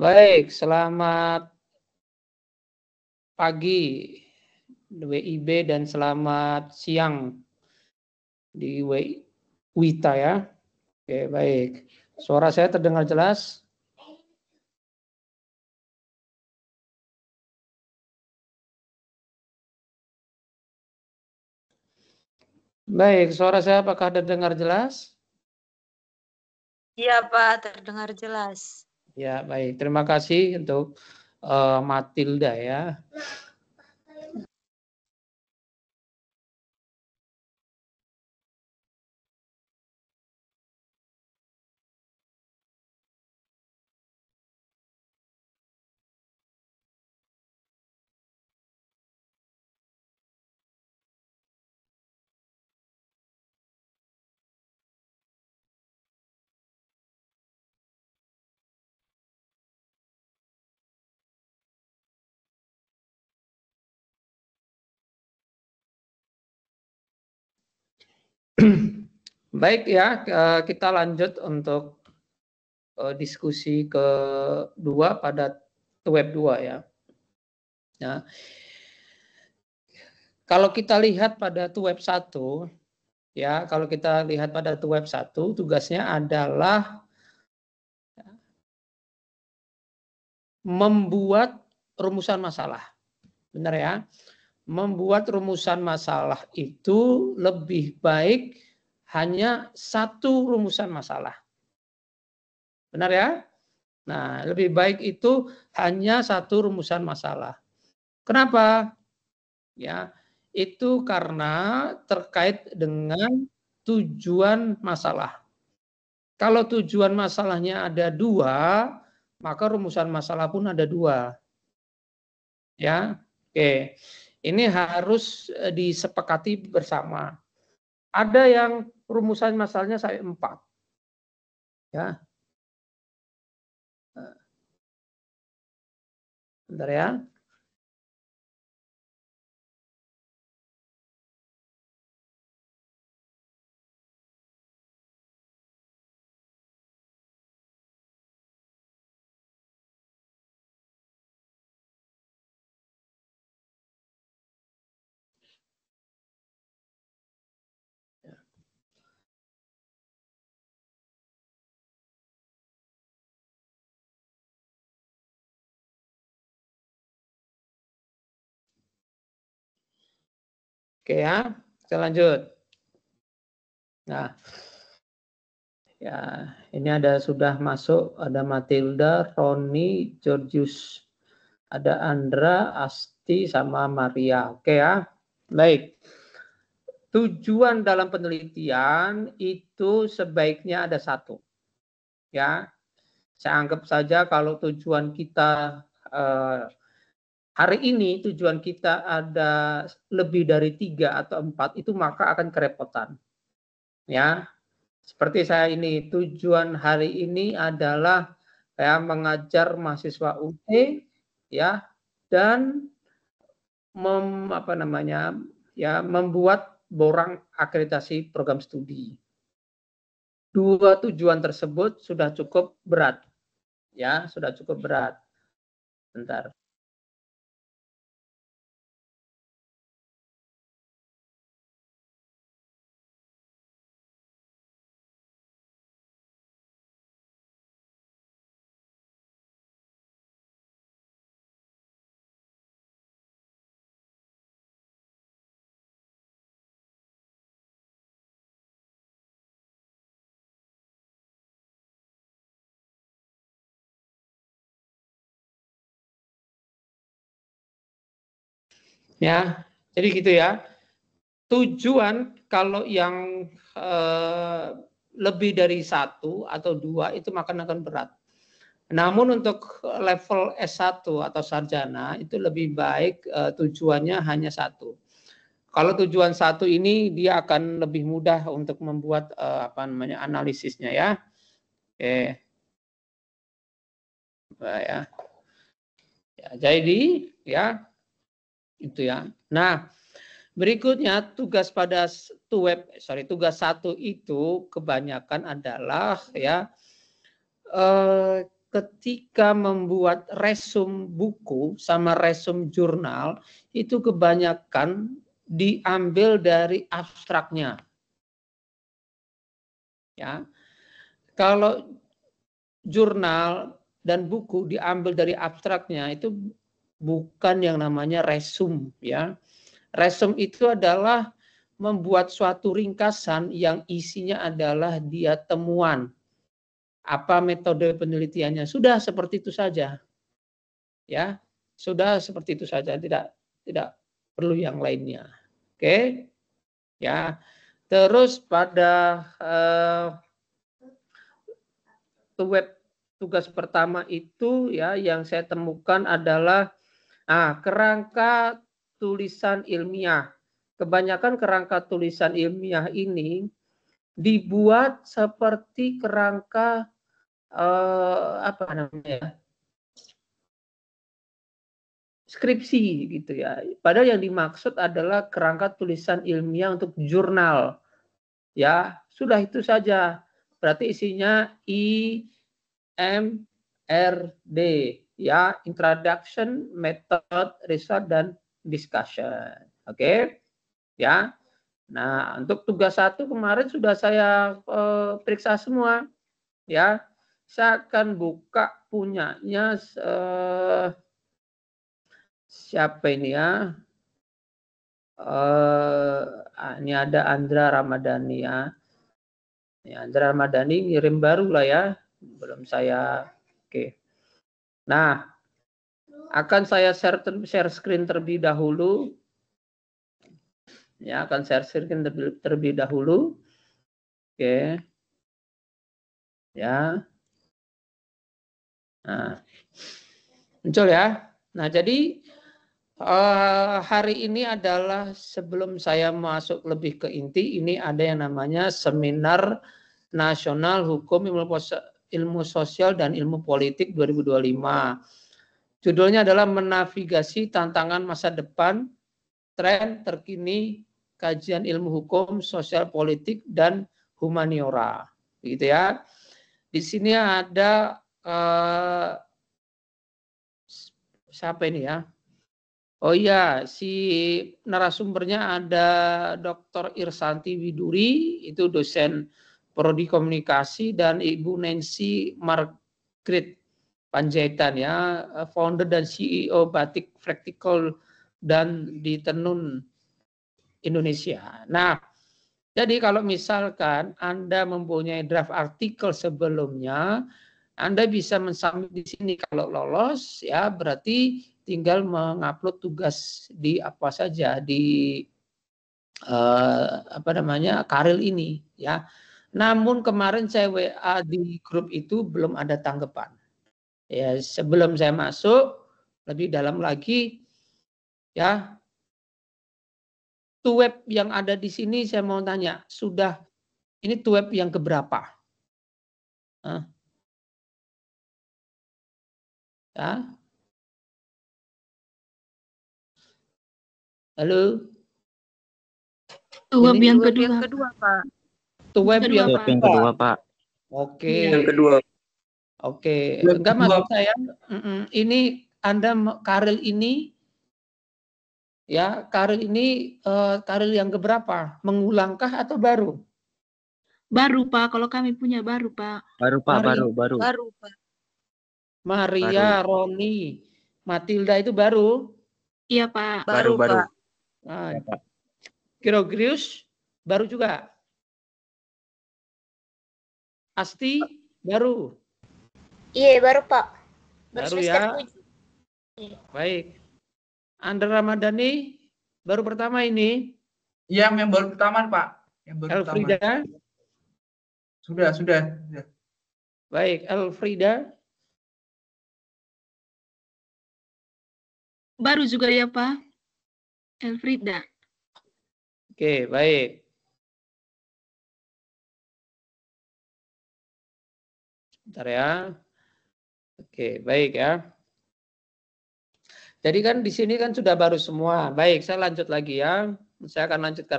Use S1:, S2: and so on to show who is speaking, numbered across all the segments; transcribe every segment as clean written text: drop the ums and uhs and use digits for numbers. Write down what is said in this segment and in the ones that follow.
S1: Baik, selamat pagi WIB dan selamat siang di WITA ya. Oke, baik. Suara saya terdengar jelas? Baik, suara saya apakah terdengar jelas?
S2: Iya Pak, terdengar jelas.
S1: Ya, baik. Terima kasih untuk Matilda ya. Baik ya, kita lanjut untuk diskusi kedua pada web 2 ya. Nah, kalau kita lihat pada web 1 ya, kalau kita lihat pada web 1 tugasnya adalah membuat rumusan masalah. Benar ya? Membuat rumusan masalah itu lebih baik hanya satu rumusan masalah. Benar ya? Nah, lebih baik itu hanya satu rumusan masalah. Kenapa? Ya, itu karena terkait dengan tujuan masalah. Kalau tujuan masalahnya ada dua, maka rumusan masalah pun ada dua. Ya, oke. Ini harus disepakati bersama. Ada yang rumusan masalahnya sampai 4. Ya. Bentar ya. Oke ya, kita lanjut. Nah, ya, ini sudah masuk, ada Matilda, Roni, Georgius, ada Andra, Asti, sama Maria. Oke ya, baik. Tujuan dalam penelitian itu sebaiknya ada satu. Ya, saya anggap saja kalau tujuan kita hari ini tujuan kita ada lebih dari 3 atau 4 itu maka akan kerepotan. Ya, seperti saya ini tujuan hari ini adalah saya mengajar mahasiswa UT ya dan membuat borang akreditasi program studi. Dua tujuan tersebut sudah cukup berat. Ya, sudah cukup berat. Bentar. Ya, jadi gitu ya. Tujuan kalau yang lebih dari 1 atau 2 itu akan berat. Namun untuk level S1 atau sarjana itu lebih baik tujuannya hanya 1. Kalau tujuan 1 ini dia akan lebih mudah untuk membuat analisisnya ya. Oke. Ya. Ya, jadi ya itu ya. Nah, berikutnya tugas pada tugas 1 itu kebanyakan adalah ya ketika membuat resum buku sama resum jurnal itu kebanyakan diambil dari abstraknya. Ya. Kalau jurnal dan buku diambil dari abstraknya itu bukan yang namanya resum, ya. Resum itu adalah membuat suatu ringkasan yang isinya adalah dia temuan. Apa metode penelitiannya? Sudah seperti itu saja. Ya. Sudah seperti itu saja, tidak perlu yang lainnya. Oke? Ya. Terus pada web tugas pertama itu ya yang saya temukan adalah kerangka tulisan ilmiah. Kebanyakan kerangka tulisan ilmiah ini dibuat seperti kerangka apa namanya? Skripsi gitu ya. Padahal yang dimaksud adalah kerangka tulisan ilmiah untuk jurnal. Ya, sudah itu saja. Berarti isinya IMRD ya, introduction, method, result dan discussion. Oke? Ya. Nah, untuk tugas 1 kemarin sudah saya periksa semua ya. Saya akan buka punyanya siapa ini ya? Ini ada Andra Ramadhani ya. Ya, Andra Ramadhani ngirim baru lah ya. Belum saya. Oke. Nah, akan saya share screen terlebih dahulu. Ya, akan share screen terlebih dahulu. Oke. Ya. Nah, muncul ya. Nah, jadi hari ini adalah sebelum saya masuk lebih ke inti, ini ada yang namanya Seminar Nasional Hukum Ilmu Sosial dan Ilmu Politik 2025. Judulnya adalah Menavigasi Tantangan Masa Depan, Tren Terkini, Kajian Ilmu Hukum, Sosial Politik, dan Humaniora. Gitu ya. Di sini ada siapa ini ya? Oh iya, si narasumbernya ada Dr. Irsanti Widuri, itu dosen Prodi Komunikasi, dan Ibu Nancy Margaret Panjaitan ya, founder dan CEO Batik Practical dan di Tenun Indonesia. Nah, jadi kalau misalkan Anda mempunyai draft artikel sebelumnya, Anda bisa mensubmit di sini. Kalau lolos ya berarti tinggal mengupload tugas di apa saja di Karil ini ya. Namun kemarin saya WA di grup itu belum ada tanggapan. Ya, sebelum saya masuk lebih dalam lagi ya. Web yang ada di sini saya mau tanya, ini web yang keberapa? Ya. Halo?
S2: Web yang kedua, Pak.
S1: Web yang
S3: kedua, Pak.
S1: Oke.
S3: Yang kedua.
S1: Oke. Enggak maksud saya, ini Anda Karil ini ya, Karil ini Karil yang keberapa? Mengulangkah atau baru?
S2: Baru, Pak. Kalau kami punya baru, Pak.
S3: Baru, Pak, baru.
S2: Baru, Pak.
S1: Maria, Roni, Matilda itu baru?
S2: Iya, Pak.
S3: Baru.
S2: Pak.
S1: Nah, Kirogrius baru juga? Asti baru?
S4: Iya, baru, Pak.
S1: Baru ya? Baik. Andra Ramadhani baru pertama ini?
S5: Iya, yang baru pertama, Pak. Yang baru
S1: Elfrida?
S5: Pertama. Sudah.
S1: Baik, Elfrida?
S2: Baru juga ya, Pak. Elfrida.
S1: Oke, baik. Bentar ya. Oke, baik ya. Jadi kan di sini kan sudah baru semua. Baik, saya lanjut lagi ya. Saya akan lanjutkan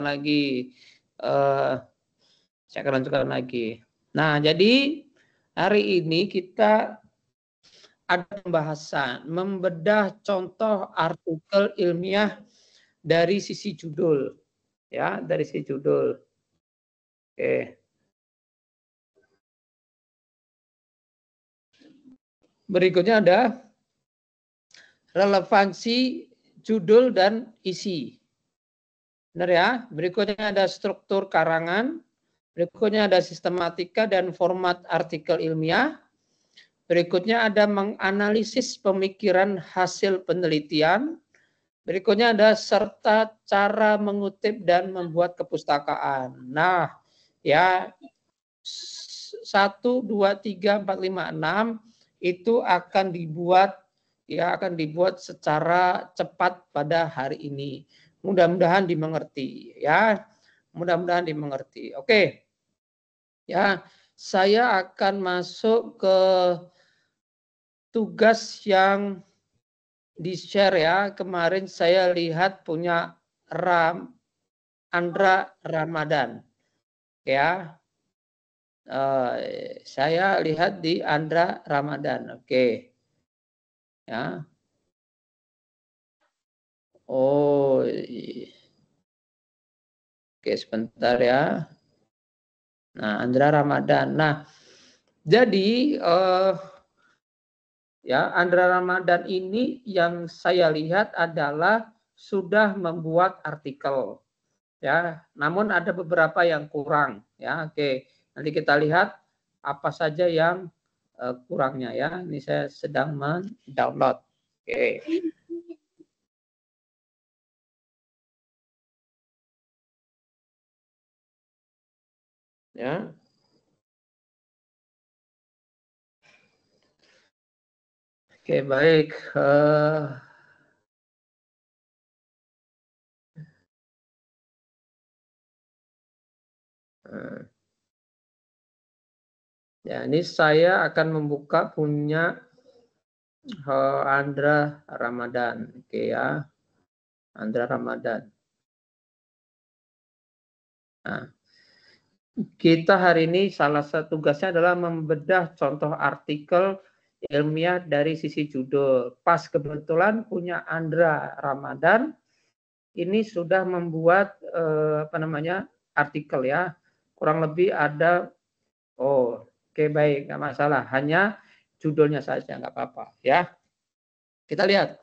S1: lagi. Nah, jadi hari ini kita ada pembahasan membedah contoh artikel ilmiah dari sisi judul, ya, dari sisi judul. Oke. Berikutnya ada relevansi judul dan isi. Benar ya? Berikutnya ada struktur karangan. Berikutnya ada sistematika dan format artikel ilmiah. Berikutnya ada menganalisis pemikiran hasil penelitian. Berikutnya ada serta cara mengutip dan membuat kepustakaan. Nah, ya 1, 2, 3, 4, 5, 6 itu akan dibuat secara cepat pada hari ini. Mudah-mudahan dimengerti ya. Mudah-mudahan dimengerti. Oke. Ya, saya akan masuk ke tugas yang di-share ya. Kemarin saya lihat punya Andra Ramadan. Ya. Saya lihat di Andra Ramadan. Oke. Ya. Oh. Oke, sebentar ya. Nah, Andra Ramadan. Nah, jadi ya Andra Ramadan ini yang saya lihat adalah sudah membuat artikel. Ya, namun ada beberapa yang kurang. Ya, oke. Nanti kita lihat apa saja yang kurangnya ya. Ini saya sedang mendownload. Oke. Ya. Oke, baik. Ya, ini saya akan membuka punya Andra Ramadan. Oke ya. Andra Ramadan. Nah, kita hari ini salah satu tugasnya adalah membedah contoh artikel ilmiah dari sisi judul. Pas kebetulan punya Andra Ramadan ini sudah membuat artikel ya. Kurang lebih ada oke baik, nggak masalah. Hanya judulnya saja nggak apa-apa ya. Kita lihat.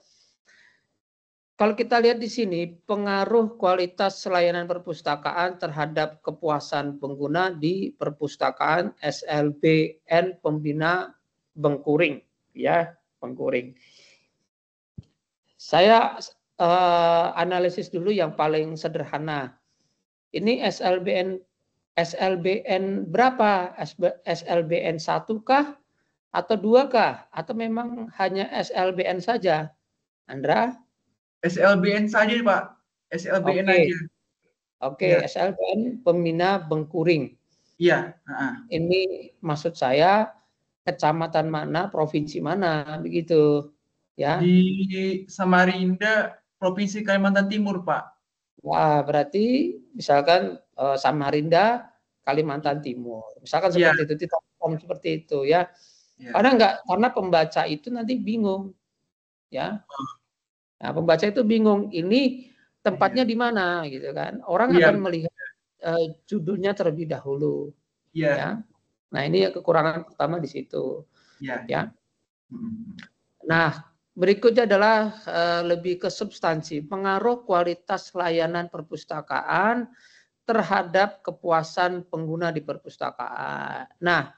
S1: Kalau kita lihat di sini, pengaruh kualitas layanan perpustakaan terhadap kepuasan pengguna di perpustakaan SLBN Pembina Bengkuring, ya, Bengkuring. Saya analisis dulu yang paling sederhana. Ini SLBN berapa? SLBN 1 kah? Atau 2 kah? Atau memang hanya SLBN saja? Andra?
S5: SLBN saja, Pak. SLBN aja.
S1: Oke,
S5: Ya.
S1: SLBN Pembina Bengkuring.
S5: Iya.
S1: Ini maksud saya kecamatan mana, provinsi mana, begitu. Ya.
S5: Di Samarinda, Provinsi Kalimantan Timur, Pak.
S1: Wah, berarti misalkan Samarinda, Kalimantan Timur. Misalkan seperti itu, seperti itu ya. Karena pembaca itu nanti bingung. Ya. Nah, pembaca itu bingung, ini tempatnya di mana gitu kan. Orang akan melihat judulnya terlebih dahulu. Ya. Nah, ini kekurangan pertama di situ. Ya. Nah, berikutnya adalah lebih ke substansi, pengaruh kualitas layanan perpustakaan terhadap kepuasan pengguna di perpustakaan. Nah,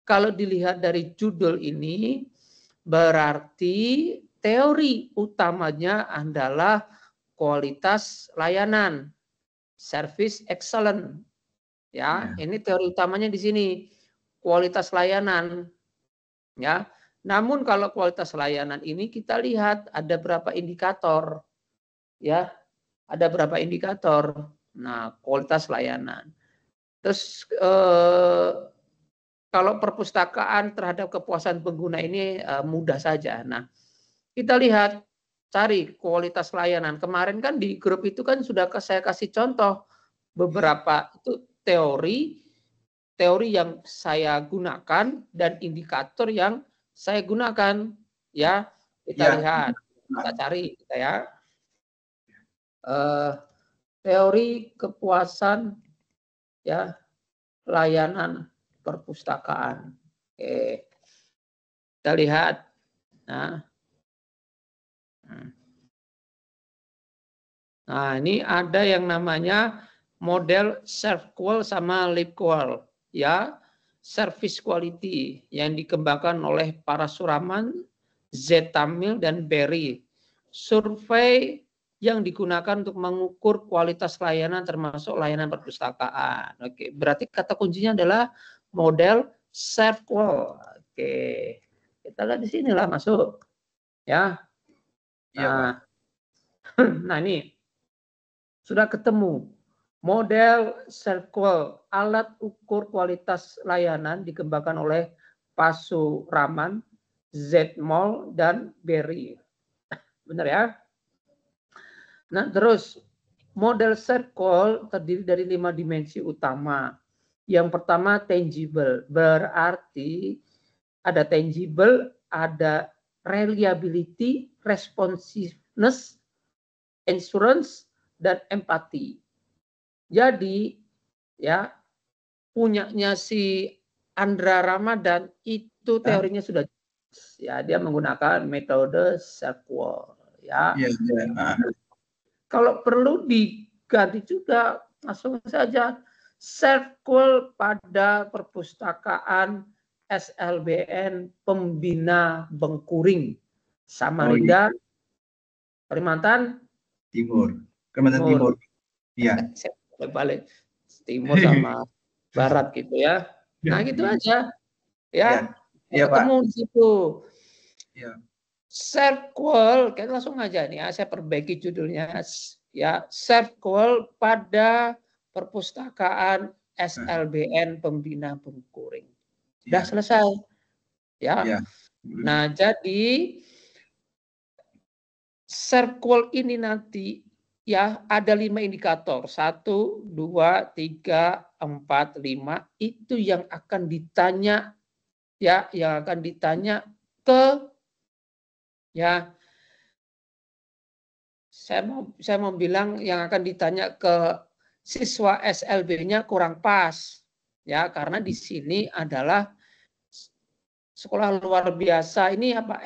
S1: kalau dilihat dari judul ini, berarti teori utamanya adalah kualitas layanan, service excellent. Ya, ini teori utamanya di sini, kualitas layanan. Ya, namun kalau kualitas layanan ini kita lihat ada berapa indikator. Ya, ada berapa indikator. Nah, kualitas layanan. Terus kalau perpustakaan terhadap kepuasan pengguna ini mudah saja. Nah, kita lihat, cari kualitas layanan. Kemarin kan di grup itu kan sudah saya kasih contoh beberapa itu teori yang saya gunakan dan indikator yang saya gunakan. ya. Kita
S5: Ya.
S1: lihat, kita cari kita ya. Teori kepuasan ya layanan perpustakaan. Oke. Kita lihat. Nah, ini ada yang namanya model ServQual sama LibQual ya. Service quality yang dikembangkan oleh para Suraman, Z. Tamil dan Berry. Survei yang digunakan untuk mengukur kualitas layanan termasuk layanan perpustakaan. Oke, berarti kata kuncinya adalah model ServQual. Oke. Kita lihat di sinilah masuk. Ya.
S5: Iya, Pak.
S1: Nah, ini sudah ketemu. Model ServQual, alat ukur kualitas layanan dikembangkan oleh Pasuraman, Zmall dan Berry. Benar ya? Nah, terus model ServQual terdiri dari 5 dimensi utama. Yang pertama tangible, berarti ada tangible, ada reliability, responsiveness, assurance, dan empati. Jadi ya punyanya si Andra Ramadan itu teorinya sudah ya, dia menggunakan metode ServQual ya.
S5: Iya, iya.
S1: Kalau perlu diganti juga langsung saja ServQual pada perpustakaan SLBN Pembina Bengkuring, Samarinda, Kalimantan
S5: Timur. Kalimantan Timur. Iya.
S1: Balik timur sama barat gitu ya. Nah, gitu aja. Ya.
S5: Iya, Pak.
S1: Ketemu di situ.
S5: Iya.
S1: ServQual, kita langsung aja nih ya, saya perbaiki judulnya ya, ServQual pada perpustakaan SLBN Pembina Bengkuring. Sudah selesai. Ya.
S5: Iya.
S1: Nah, jadi ServQual ini nanti ya ada 5 indikator, 1, 2, 3, 4, 5 itu yang akan ditanya ya, yang akan ditanya ke ya, saya mau bilang yang akan ditanya ke siswa SLB-nya kurang pas ya, karena di sini adalah sekolah luar biasa. Ini apa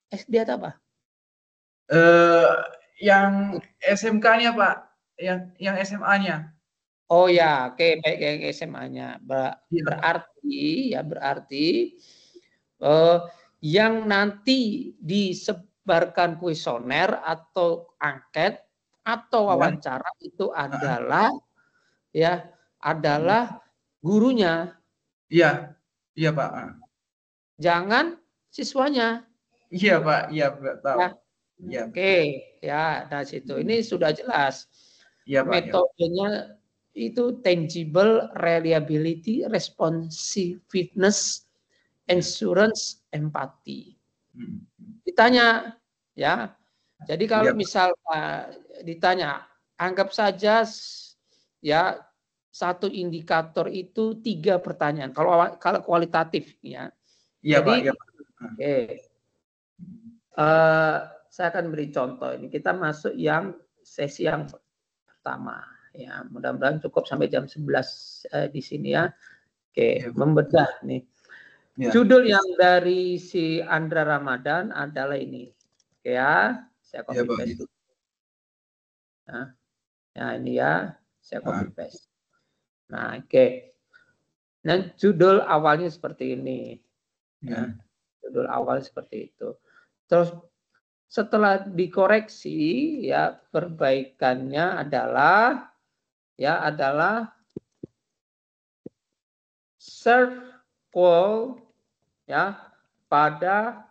S1: SD atau apa?
S5: Yang SMK-nya Pak, yang SMA-nya.
S1: Oh ya, oke, baik yang SMA-nya. Berarti yang nanti disebarkan kuesioner atau angket atau wawancara itu adalah ya, adalah gurunya.
S5: Iya. Iya, Pak.
S1: Jangan siswanya.
S5: Iya, Pak. Iya, tahu.
S1: Ya.
S5: Iya.
S1: Oke, ya, nah situ. Ini sudah jelas.
S5: Iya, Pak.
S1: Metodenya itu tangible, reliability, responsiveness, assurance, empati. Ditanya, ya. Jadi kalau misal ditanya, anggap saja ya satu indikator itu 3 pertanyaan. Kalau kualitatif, ya.
S5: Iya,
S1: Jadi,
S5: Pak. Iya, Pak.
S1: Oke. Saya akan beri contoh ini. Kita masuk yang sesi yang pertama. Ya, mudah-mudahan cukup sampai jam 11 di sini ya. Oke, membedah nih. Judul yang dari si Andra Ramadan adalah ini. Oke ya, saya copy paste. Nah, ya ini ya, saya copy paste. Nah, oke. Nah, judul awalnya seperti ini. Ya, judul awal seperti itu. Terus setelah dikoreksi ya, perbaikannya adalah ServQual ya pada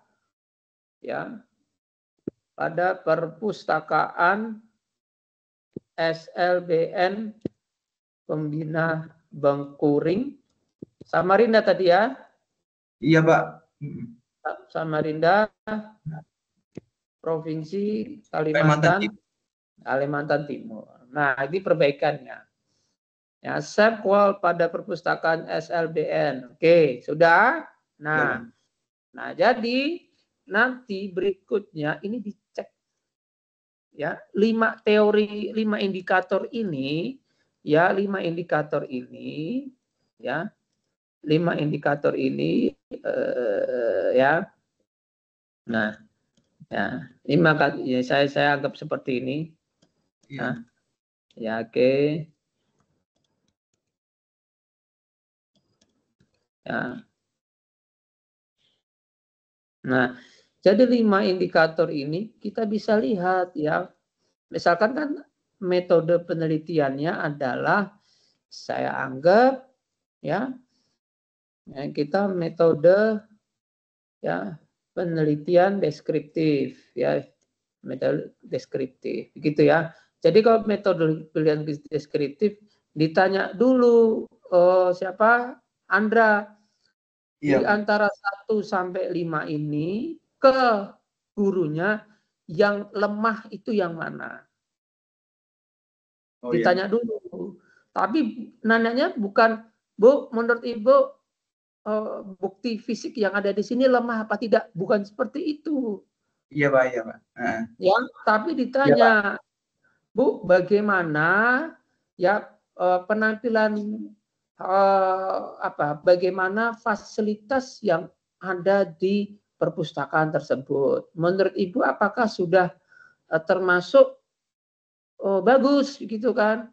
S1: perpustakaan SLBN Pembina Bengkuring Samarinda tadi ya.
S5: Iya, Pak.
S1: Samarinda Provinsi Kalimantan Timur. Nah, ini perbaikannya. Ya, ServQual pada perpustakaan SLBN. Oke, sudah. Nah, jadi nanti berikutnya ini dicek ya 5 indikator ini ya 5 indikator ini ya 5 indikator ini ya nah ya 5 ya, saya anggap seperti ini
S5: Iya.
S1: ya oke ya. Nah, jadi 5 indikator ini kita bisa lihat ya. Misalkan kan metode penelitiannya adalah saya anggap ya kita metode ya penelitian deskriptif ya metode deskriptif begitu ya. Jadi kalau metode penelitian deskriptif ditanya dulu siapa Andra di
S5: Iya.
S1: antara 1 sampai 5 ini ke gurunya yang lemah itu yang mana?
S5: Oh iya.
S1: Ditanya dulu. Tapi nanyanya bukan, Bu, menurut Ibu bukti fisik yang ada di sini lemah apa tidak? Bukan seperti itu.
S5: Iya Pak, iya Pak.
S1: Ya, tapi
S5: Iya Pak.
S1: ditanya, Bu, bagaimana ya penampilan bagaimana fasilitas yang ada di perpustakaan tersebut. Menurut Ibu apakah sudah termasuk bagus gitu kan?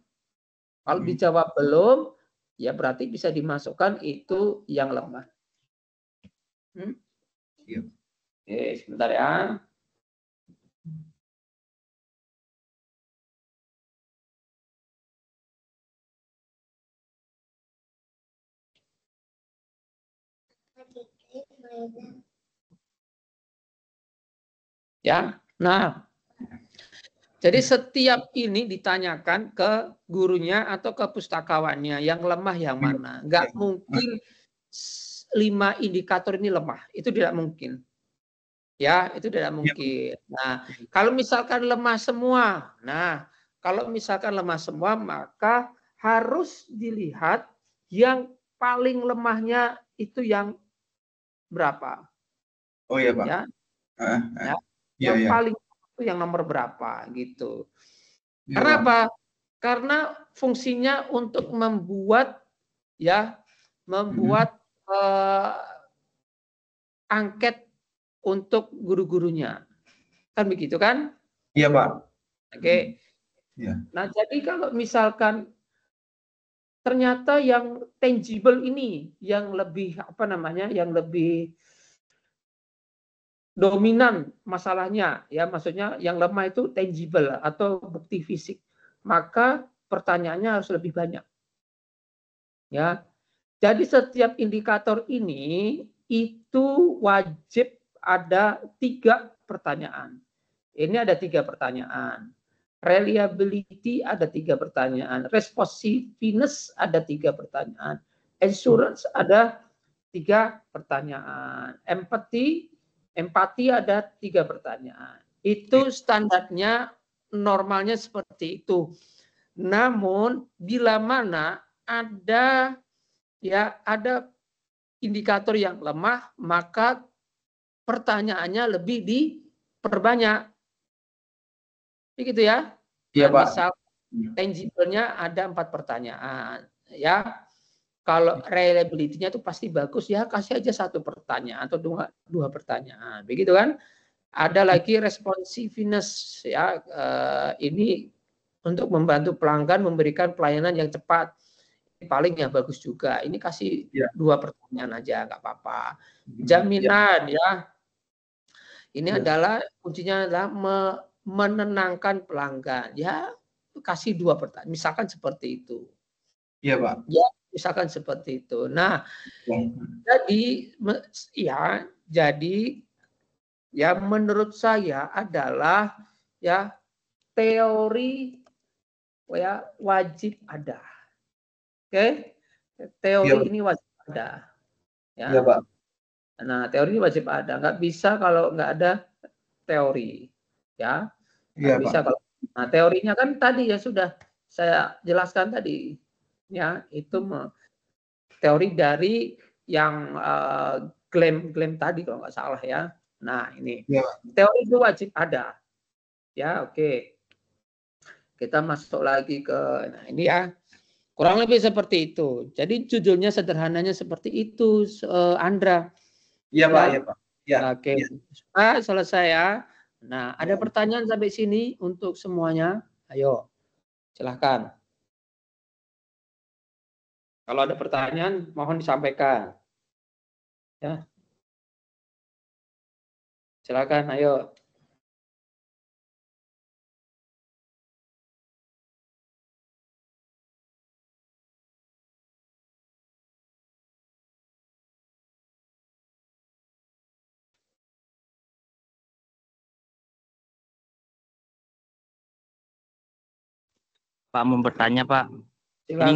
S1: Kalau dijawab belum, ya berarti bisa dimasukkan itu yang lemah.
S5: Iya.
S1: Oke, sebentar ya. Ya, nah, jadi setiap ini ditanyakan ke gurunya atau ke pustakawannya yang lemah yang mana. Nggak mungkin 5 indikator ini lemah, itu tidak mungkin. Ya, itu tidak mungkin. Nah, kalau misalkan lemah semua, maka harus dilihat yang paling lemahnya itu yang berapa.
S5: Oh iya Pak.
S1: Ya, ya.
S5: Iya,
S1: Yang
S5: iya.
S1: paling itu yang nomor berapa gitu.
S5: Iya,
S1: Karena
S5: Pak.
S1: apa? Karena fungsinya untuk membuat angket untuk guru-gurunya. Kan begitu kan?
S5: Iya Pak.
S1: Oke.
S5: Iya.
S1: Nah, jadi kalau misalkan ternyata yang tangible ini yang lebih yang lebih dominan masalahnya ya, maksudnya yang lemah itu tangible atau bukti fisik. Maka pertanyaannya harus lebih banyak. Ya. Jadi setiap indikator ini itu wajib ada 3 pertanyaan. Ini ada 3 pertanyaan. Reliability ada 3 pertanyaan. Responsiveness ada 3 pertanyaan. Assurance ada 3 pertanyaan. Empati ada 3 pertanyaan. Itu standarnya normalnya seperti itu. Namun bila mana ada indikator yang lemah, maka pertanyaannya lebih diperbanyak. Begitu ya.
S5: Iya
S1: Nah,
S5: Pak.
S1: misal tangible-nya ada 4 pertanyaan. Ya, kalau reliability-nya itu pasti bagus ya, kasih aja 1 pertanyaan atau 2 pertanyaan. Begitu kan? Ada lagi responsiveness ya, ini untuk membantu pelanggan memberikan pelayanan yang cepat. Paling yang bagus juga. Ini kasih 2 pertanyaan aja, nggak apa-apa. Jaminan ya. Ini adalah kuncinya adalah menenangkan pelanggan. Ya, kasih 2 pertanyaan. Misalkan seperti itu.
S5: Iya Pak.
S1: Ya, misalkan seperti itu. Nah, jadi ya menurut saya adalah ya teori ya wajib ada. Oke? Teori ini wajib ada. Ya.
S5: Iya Pak.
S1: Nah, teori ini wajib ada. Nggak bisa kalau nggak ada teori. Ya. Nggak bisa kalau. Nah, teorinya kan tadi ya sudah saya jelaskan tadi. Ya, itu teori dari yang Glam tadi kalau nggak salah ya. Nah, ini
S5: Iya, Pak.
S1: teori itu wajib ada. Ya, oke. Kita masuk lagi ke, nah ini ya. Kurang lebih seperti itu. Jadi judulnya sederhananya seperti itu, Andra.
S5: Iya, Pak.
S1: Ya,
S5: Iya, Pak. Iya.
S1: oke.
S5: Iya.
S1: Selesai ya. Nah, ada pertanyaan sampai sini untuk semuanya? Ayo, silahkan. Kalau ada pertanyaan, mohon disampaikan. Ya, silakan. Ayo.
S3: Pak mau bertanya Pak, ini
S1: Silakan.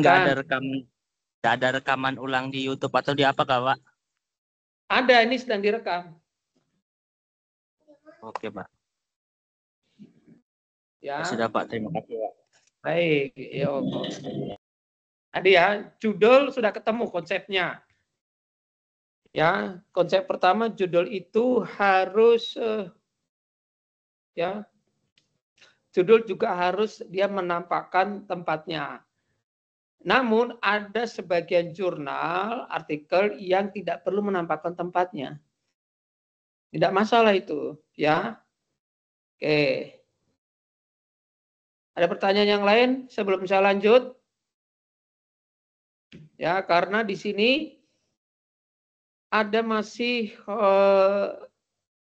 S3: nggak ada rekaman ulang di YouTube atau di apa Kak, Pak?
S1: Ada, ini sedang direkam.
S3: Oke Pak.
S1: Ya.
S3: Sudah Pak, terima kasih Pak.
S1: Baik, yuk. Tadi ya, judul sudah ketemu konsepnya. Ya, konsep pertama judul itu harus ya, judul juga harus dia menampakkan tempatnya. Namun ada sebagian jurnal, artikel yang tidak perlu menampakkan tempatnya. Tidak masalah itu, ya. Oke. Ada pertanyaan yang lain sebelum saya lanjut? Ya, karena di sini ada masih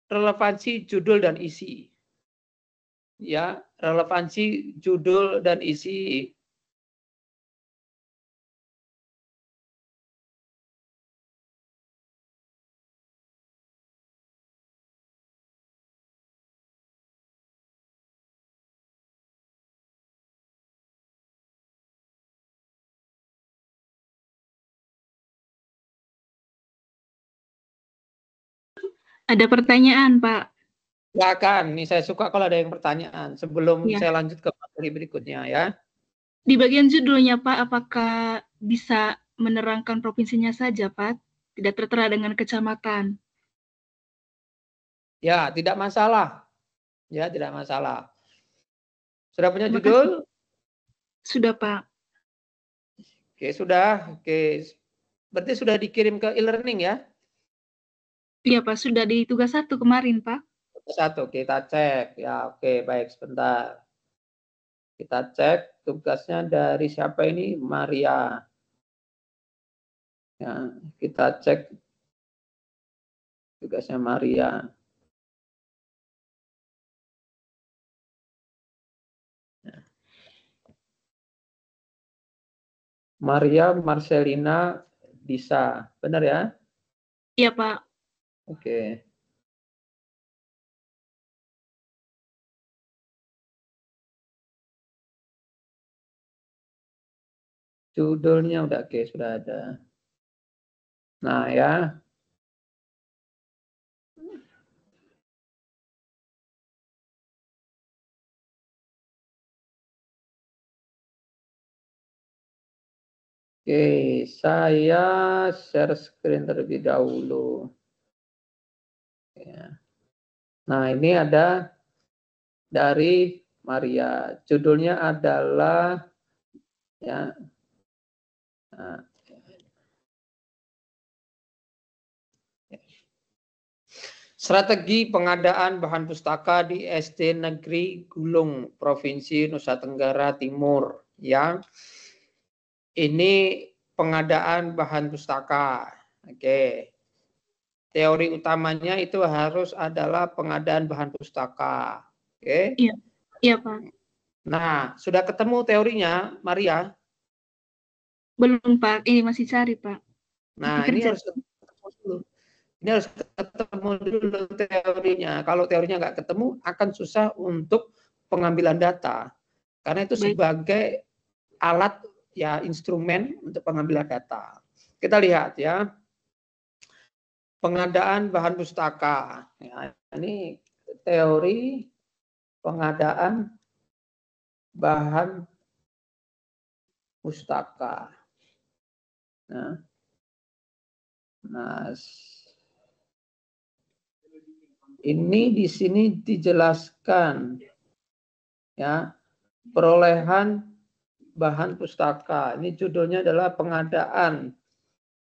S1: relevansi judul dan isi. Ya, relevansi judul dan isi.
S2: Ada pertanyaan, Pak.
S1: Silakan, ini saya suka kalau ada yang pertanyaan sebelum
S2: Ya.
S1: saya lanjut ke materi berikutnya ya.
S2: Di bagian judulnya, Pak, apakah bisa menerangkan provinsinya saja, Pak? Tidak tertera dengan kecamatan.
S1: Ya, tidak masalah. Ya, tidak masalah. Sudah punya
S2: Terima
S1: judul?
S2: kasih. Sudah, Pak.
S1: Oke, sudah. Oke. Berarti sudah dikirim ke e-learning ya?
S2: Iya, Pak. Sudah di tugas 1 kemarin, Pak.
S1: Satu, kita cek. Ya, oke, baik, sebentar. Kita cek tugasnya dari siapa ini? Maria. Ya, kita cek tugasnya Maria. Maria Marcelina Disa. Benar ya?
S2: Iya, Pak.
S1: Oke. Judulnya udah oke, sudah ada. Nah, ya. Oke, saya share screen terlebih dahulu. Ya. Nah, ini ada dari Maria. Judulnya adalah ya. Nah, strategi pengadaan bahan pustaka di SD Negeri Gulung, Provinsi Nusa Tenggara Timur. Ya, ini pengadaan bahan pustaka. Oke. Teori utamanya itu harus adalah pengadaan bahan pustaka. Oke.
S2: Iya. Iya, Pak.
S1: Nah, sudah ketemu teorinya, Maria?
S2: Belum, Pak. Ini masih cari, Pak.
S1: Nah,
S2: Masih
S1: ini
S2: kerja.
S1: harus ketemu dulu. Ini harus ketemu dulu teorinya. Kalau teorinya nggak ketemu, akan susah untuk pengambilan data. Karena itu
S2: Baik.
S1: sebagai alat, ya instrumen untuk pengambilan data. Kita lihat ya. Pengadaan bahan pustaka. Ya, ini teori pengadaan bahan pustaka. Nah, Ini di sini dijelaskan ya, perolehan bahan pustaka. Ini judulnya adalah pengadaan.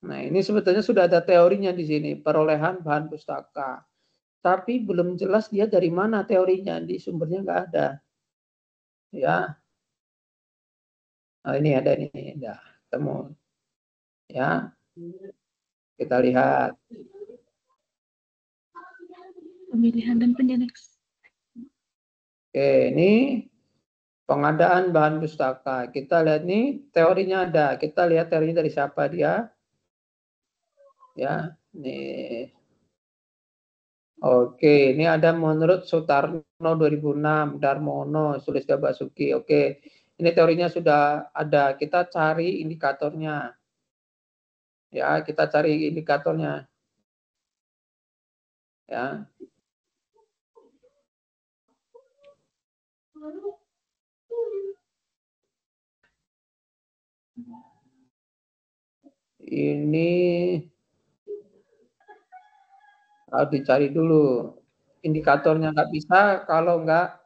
S1: Nah, ini sebetulnya sudah ada teorinya di sini, perolehan bahan pustaka. Tapi belum jelas dia dari mana teorinya, di sumbernya nggak ada. Ya, nah, ini ada nih, ya, temu. Ya, kita lihat.
S2: Pemilihan dan penjenis.
S1: Oke, ini pengadaan bahan pustaka. Kita lihat nih, teorinya ada. Kita lihat teorinya dari siapa dia. Ya, nih. Oke, ini ada menurut Sutarno 2006, Darmono, Sulistya Basuki. Oke, ini teorinya sudah ada. Kita cari indikatornya. Ya, kita cari indikatornya. Ya. Ini harus dicari dulu. Indikatornya nggak bisa kalau nggak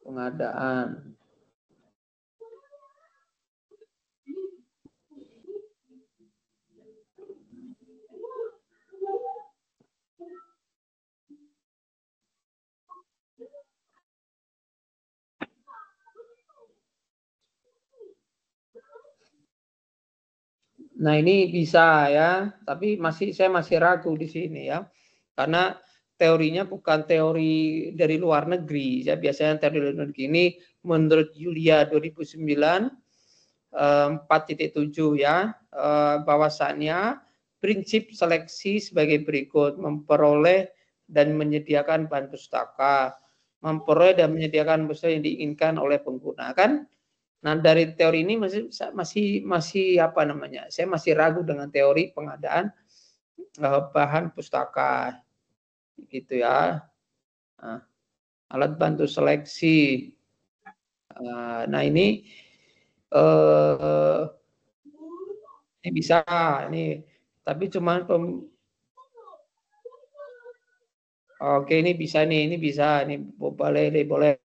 S1: pengadaan. Nah, ini bisa ya, tapi saya masih ragu di sini ya. Karena teorinya bukan teori dari luar negeri. Ya, biasanya teori dari luar negeri ini menurut Yulia 2009 4.7 ya, bahwasannya prinsip seleksi sebagai berikut: memperoleh dan menyediakan bahan pustaka, memperoleh dan menyediakan pustaka yang diinginkan oleh pengguna. Kan? Nah, dari teori ini masih apa namanya? Saya masih ragu dengan teori pengadaan bahan pustaka, gitu ya. Nah, alat bantu seleksi. Nah, ini bisa, ini tapi cuma oke, ini bisa nih, ini bisa, ini boleh.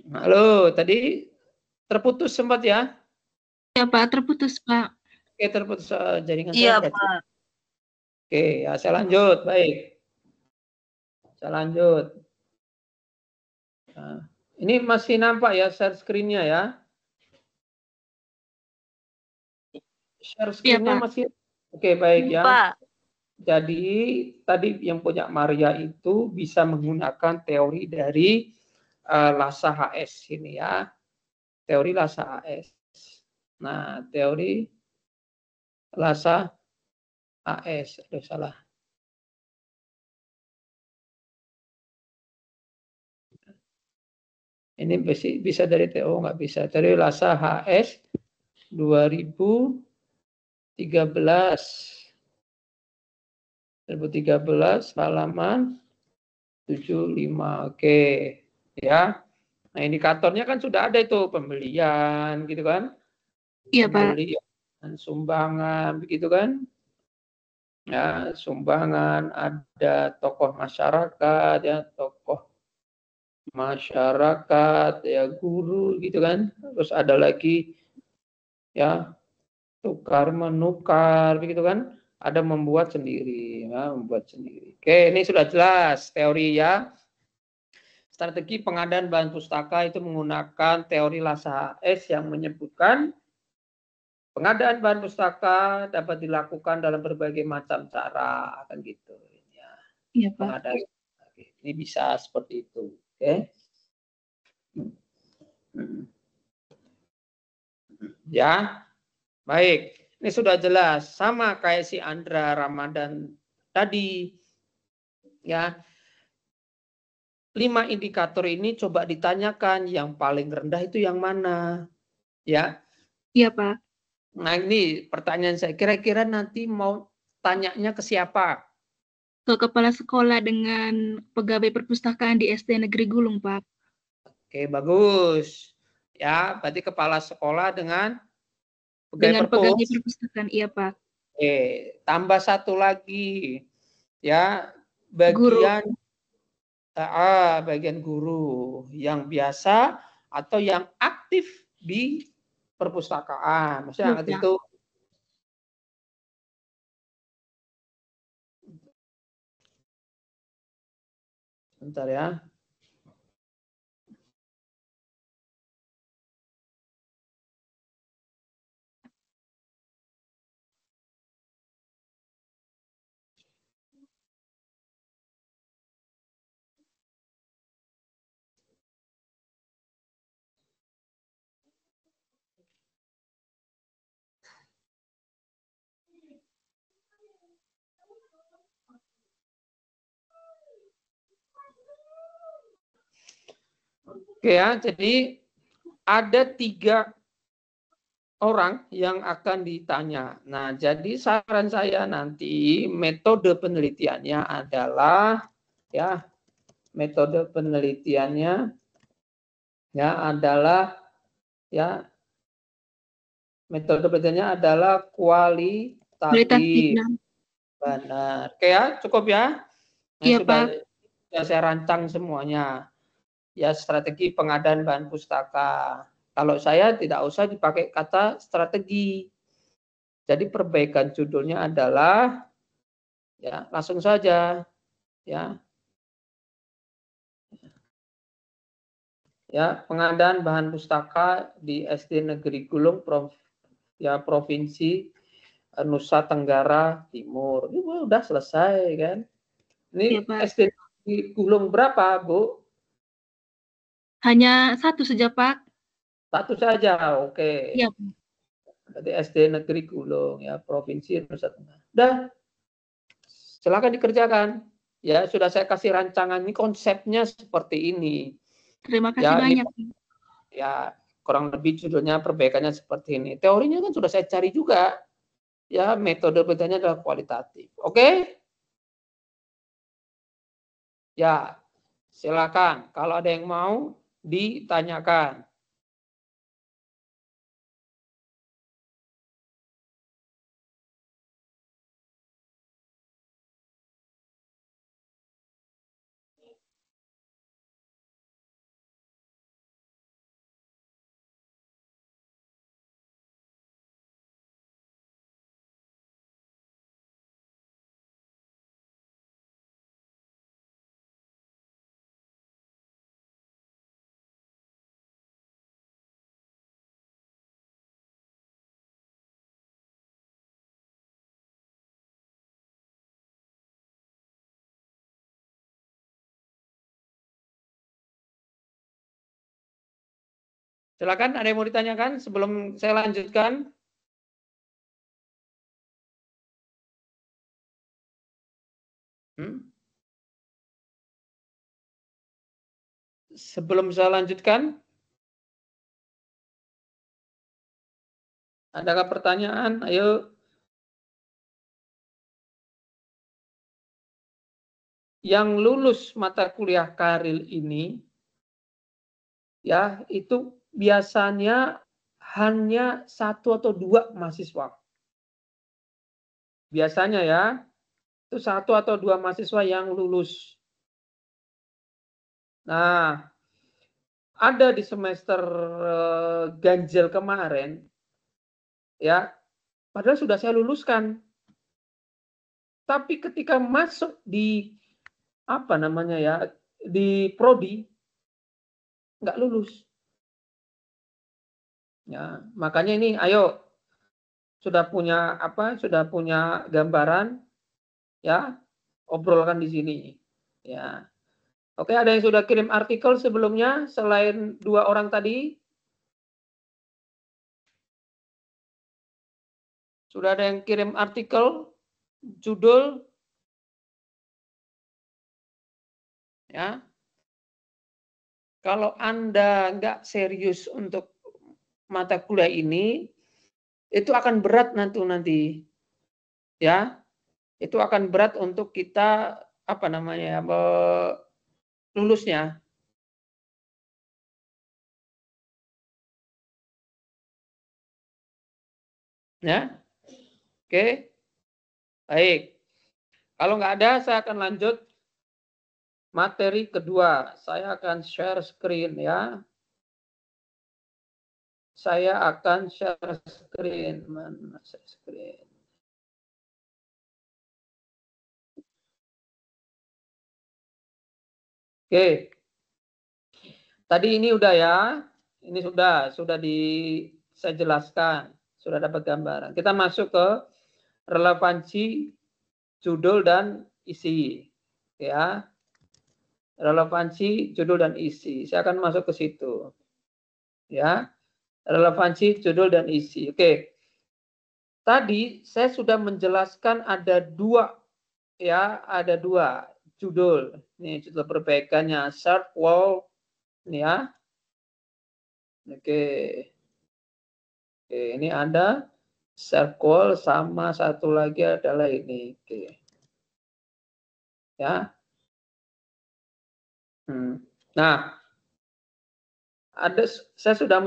S1: Halo, tadi terputus sempat ya?
S2: Ya Pak, terputus Pak.
S1: Oke, terputus jaringan saya
S3: Iya,
S1: berarti.
S3: Pak.
S1: Oke, ya saya lanjut, baik. Saya lanjut. Nah, ini masih nampak ya share screen-nya ya? Share screen-nya
S2: Pak.
S1: masih oke, baik ya.
S3: Pak.
S1: Jadi tadi yang punya Maria itu bisa menggunakan teori dari Lhasa HS ini ya. Teori Lhasa HS. Nah, teori Lhasa HS. Aduh, salah. Ini bisa dari TO, nggak bisa. Dari Lhasa HS 2013 halaman 75. Oke, ya. Nah, indikatornya kan sudah ada itu, pembelian gitu kan.
S2: Iya Pak.
S1: Pembelian, sumbangan begitu kan. Ya, sumbangan, ada tokoh masyarakat ya, tokoh masyarakat ya, guru gitu kan. Terus ada lagi ya, tukar menukar begitu kan, ada membuat sendiri ya, membuat sendiri. Oke, ini sudah jelas teori ya. Strategi pengadaan bahan pustaka itu menggunakan teori Lhasa HS yang menyebutkan Pengadaan bahan pustaka dapat dilakukan dalam berbagai macam cara, kan gitu. Ya,
S2: Iya, Pak.
S1: pengadaan ini bisa seperti itu, oke? Ya, baik. Ini sudah jelas, sama kayak si Andra Ramadan tadi, ya. 5 indikator ini coba ditanyakan yang paling rendah itu yang mana, ya.
S2: Iya, Pak.
S1: Nah ini pertanyaan saya, kira-kira nanti mau tanyanya ke siapa?
S2: Ke kepala sekolah dengan pegawai perpustakaan di SD Negeri Gulung, Pak.
S1: Oke, bagus. Ya, berarti kepala sekolah dengan
S2: Dengan pegawai
S1: perpus.
S2: perpustakaan, iya, Pak.
S1: Oke, tambah satu lagi. Ya,
S2: Guru.
S1: bagian guru yang biasa atau yang aktif di perpustakaan. Maksudnya
S2: Iya,
S1: yang aktif
S2: Pak.
S1: itu bentar ya. Oke ya, jadi ada 3 orang yang akan ditanya. Nah, jadi saran saya nanti metode penelitiannya adalah ya, metode penelitiannya ya adalah ya metode penelitiannya adalah kualitatif.
S2: Ya.
S1: Benar. Oke ya, cukup ya. Nah,
S2: Iya,
S1: sudah
S2: Pak.
S1: saya rancang semuanya. Ya, strategi pengadaan bahan pustaka. Kalau saya tidak usah dipakai kata strategi. Jadi perbaikan judulnya adalah ya langsung saja ya. Ya, pengadaan bahan pustaka di SD Negeri Gulung Provinsi Nusa Tenggara Timur. Ini udah selesai kan.
S2: Iya,
S1: Ini
S2: Pak.
S1: SD Negeri Gulung berapa, Bu?
S2: Hanya satu saja, Pak.
S1: Satu saja. Oke.
S2: Iya, Pak.
S1: Berarti SD Negeri Gulung ya, Provinsi Nusa Tenggara. Udah, silakan dikerjakan. Ya, sudah saya kasih rancangan ini, konsepnya seperti ini.
S2: Terima kasih
S1: Ya,
S2: banyak.
S1: ya kurang lebih judulnya perbaikannya seperti ini. Teorinya kan sudah saya cari juga. Ya, metode bedanya adalah kualitatif. Oke? Ya, silakan. Kalau ada yang mau ditanyakan. Silakan, ada yang mau ditanyakan sebelum saya lanjutkan? Sebelum saya lanjutkan, adakah pertanyaan? Ayo. Yang lulus mata kuliah Karir ini, ya itu biasanya hanya 1 atau 2 mahasiswa. Biasanya ya, itu 1 atau 2 mahasiswa yang lulus. Nah, ada di semester ganjil kemarin, ya, padahal sudah saya luluskan. Tapi ketika masuk di apa namanya ya, di prodi, nggak lulus. Ya, makanya ini, ayo sudah punya apa? Sudah punya gambaran, ya, obrolkan di sini. Ya. Oke, ada yang sudah kirim artikel sebelumnya selain 2 orang tadi? Sudah ada yang kirim artikel, judul? Ya. Kalau Anda nggak serius untuk mata kuliah ini, itu akan berat nanti. Ya. Itu akan berat untuk kita apa namanya? Lulusnya. Ya. Oke. Baik. Kalau nggak ada, saya akan lanjut materi kedua. Saya akan share screen ya. Saya akan share screen. Mana share screen? Oke. Tadi ini udah ya. Ini sudah saya jelaskan. Sudah dapat gambaran. Kita masuk ke relevansi judul dan isi. Ya. Relevansi judul dan isi. Saya akan masuk ke situ. Ya. Relevansi judul dan isi. Oke. Tadi saya sudah menjelaskan ada 2 ya, ada 2 judul. Ini judul perbaikannya Shardwall ini ya. Oke. Oke, ini ada Shardwall sama satu lagi adalah ini. Oke. Ya. Nah, saya sudah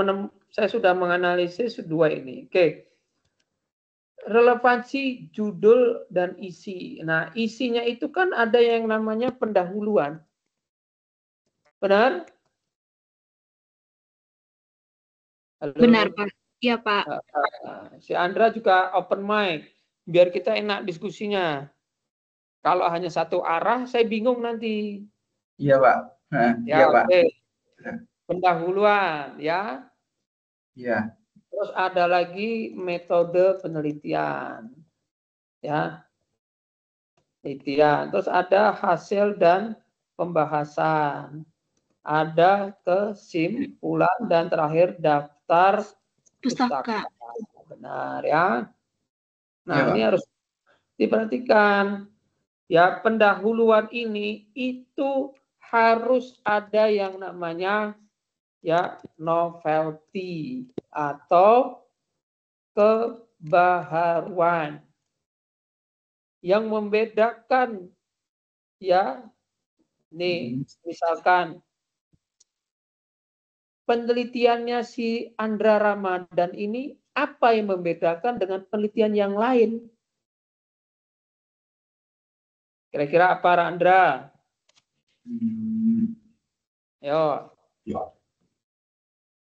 S1: menganalisis 2 ini. Oke. Relevansi judul dan isi. Nah, isinya itu kan ada yang namanya pendahuluan. Benar? Halo.
S2: Benar, Pak. Iya, Pak.
S1: Si Andra juga open mic, biar kita enak diskusinya. Kalau hanya satu arah, saya bingung nanti.
S5: Iya, Pak.
S1: Ya,
S5: Iya, Pak.
S1: oke. Pendahuluan, ya.
S5: Iya.
S1: Terus ada lagi metode penelitian, ya. Penelitian. Terus ada hasil dan pembahasan. Ada kesimpulan dan terakhir daftar pustaka. Benar ya. Nah,
S5: Ya,
S1: ini harus diperhatikan. Ya, pendahuluan ini itu harus ada yang namanya ya novelty atau kebaharuan yang membedakan ya. Nih, misalkan penelitiannya si Andra Ramadan ini apa yang membedakan dengan penelitian yang lain? Kira-kira apa, Andra? Yo.
S5: Ya.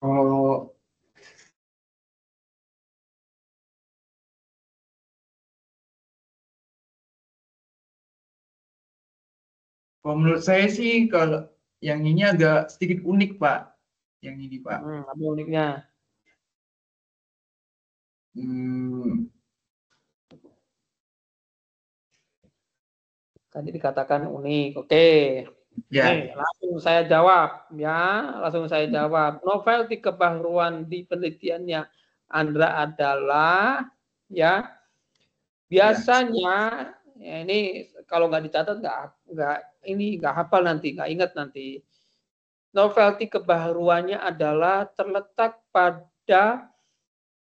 S5: Kalau menurut saya sih kalau yang ini agak sedikit unik, Pak. Yang ini, Pak.
S1: Apa uniknya? Tadi dikatakan unik. Oke.
S5: Ya.
S1: Nih, langsung saya jawab ya, langsung saya jawab. Novelty kebaharuan di penelitiannya Andra adalah ya biasanya ya ini kalau nggak dicatat nggak hafal nanti, nggak ingat nanti. Novelty kebaharuannya adalah terletak pada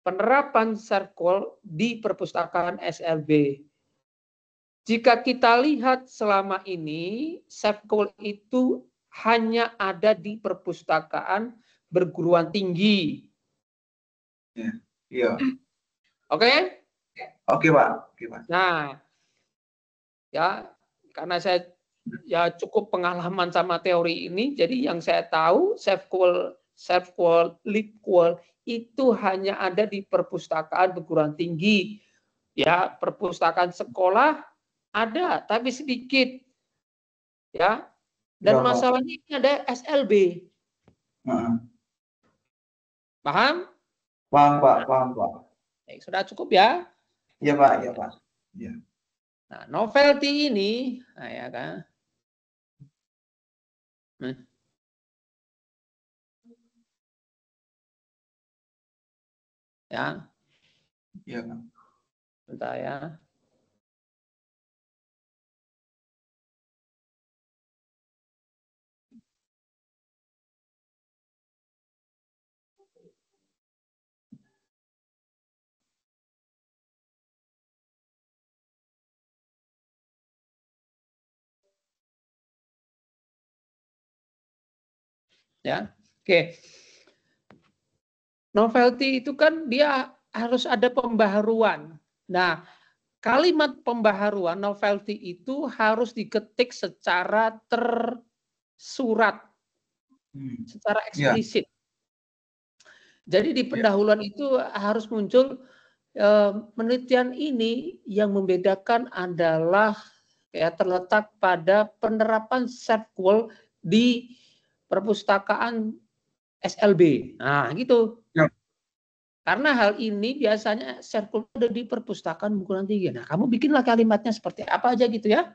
S1: penerapan Shardwall di perpustakaan SLB. Jika kita lihat selama ini, Shardwall itu hanya ada di perpustakaan perguruan tinggi.
S5: Iya.
S1: Oke?
S5: Oke, Pak. Oke, Pak.
S1: Nah, ya karena saya ya cukup pengalaman sama teori ini, jadi yang saya tahu Shardwall, LibQual itu hanya ada di perpustakaan perguruan tinggi. Ya, perpustakaan sekolah ada, tapi sedikit. Ya. Dan masalahnya ini ada SLB. Paham?
S5: Paham, Pak. Paham, Pak.
S1: Sudah cukup ya?
S5: Iya Pak, iya Pak. Ya.
S1: Nah, novelty ini, nah ya kan? Ya,
S5: Iya Pak.
S1: bentar ya. Ya, oke. Novelty itu kan dia harus ada pembaharuan. Nah, kalimat pembaharuan novelty itu harus diketik secara tersurat, secara eksplisit. Jadi di pendahuluan itu harus muncul penelitian ini yang membedakan adalah ya terletak pada penerapan SEQUEL di perpustakaan SLB. Nah, gitu.
S5: Ya.
S1: Karena hal ini biasanya SEQUEL ada di perpustakaan buku tinggi. Nah, kamu bikinlah kalimatnya seperti apa aja gitu ya.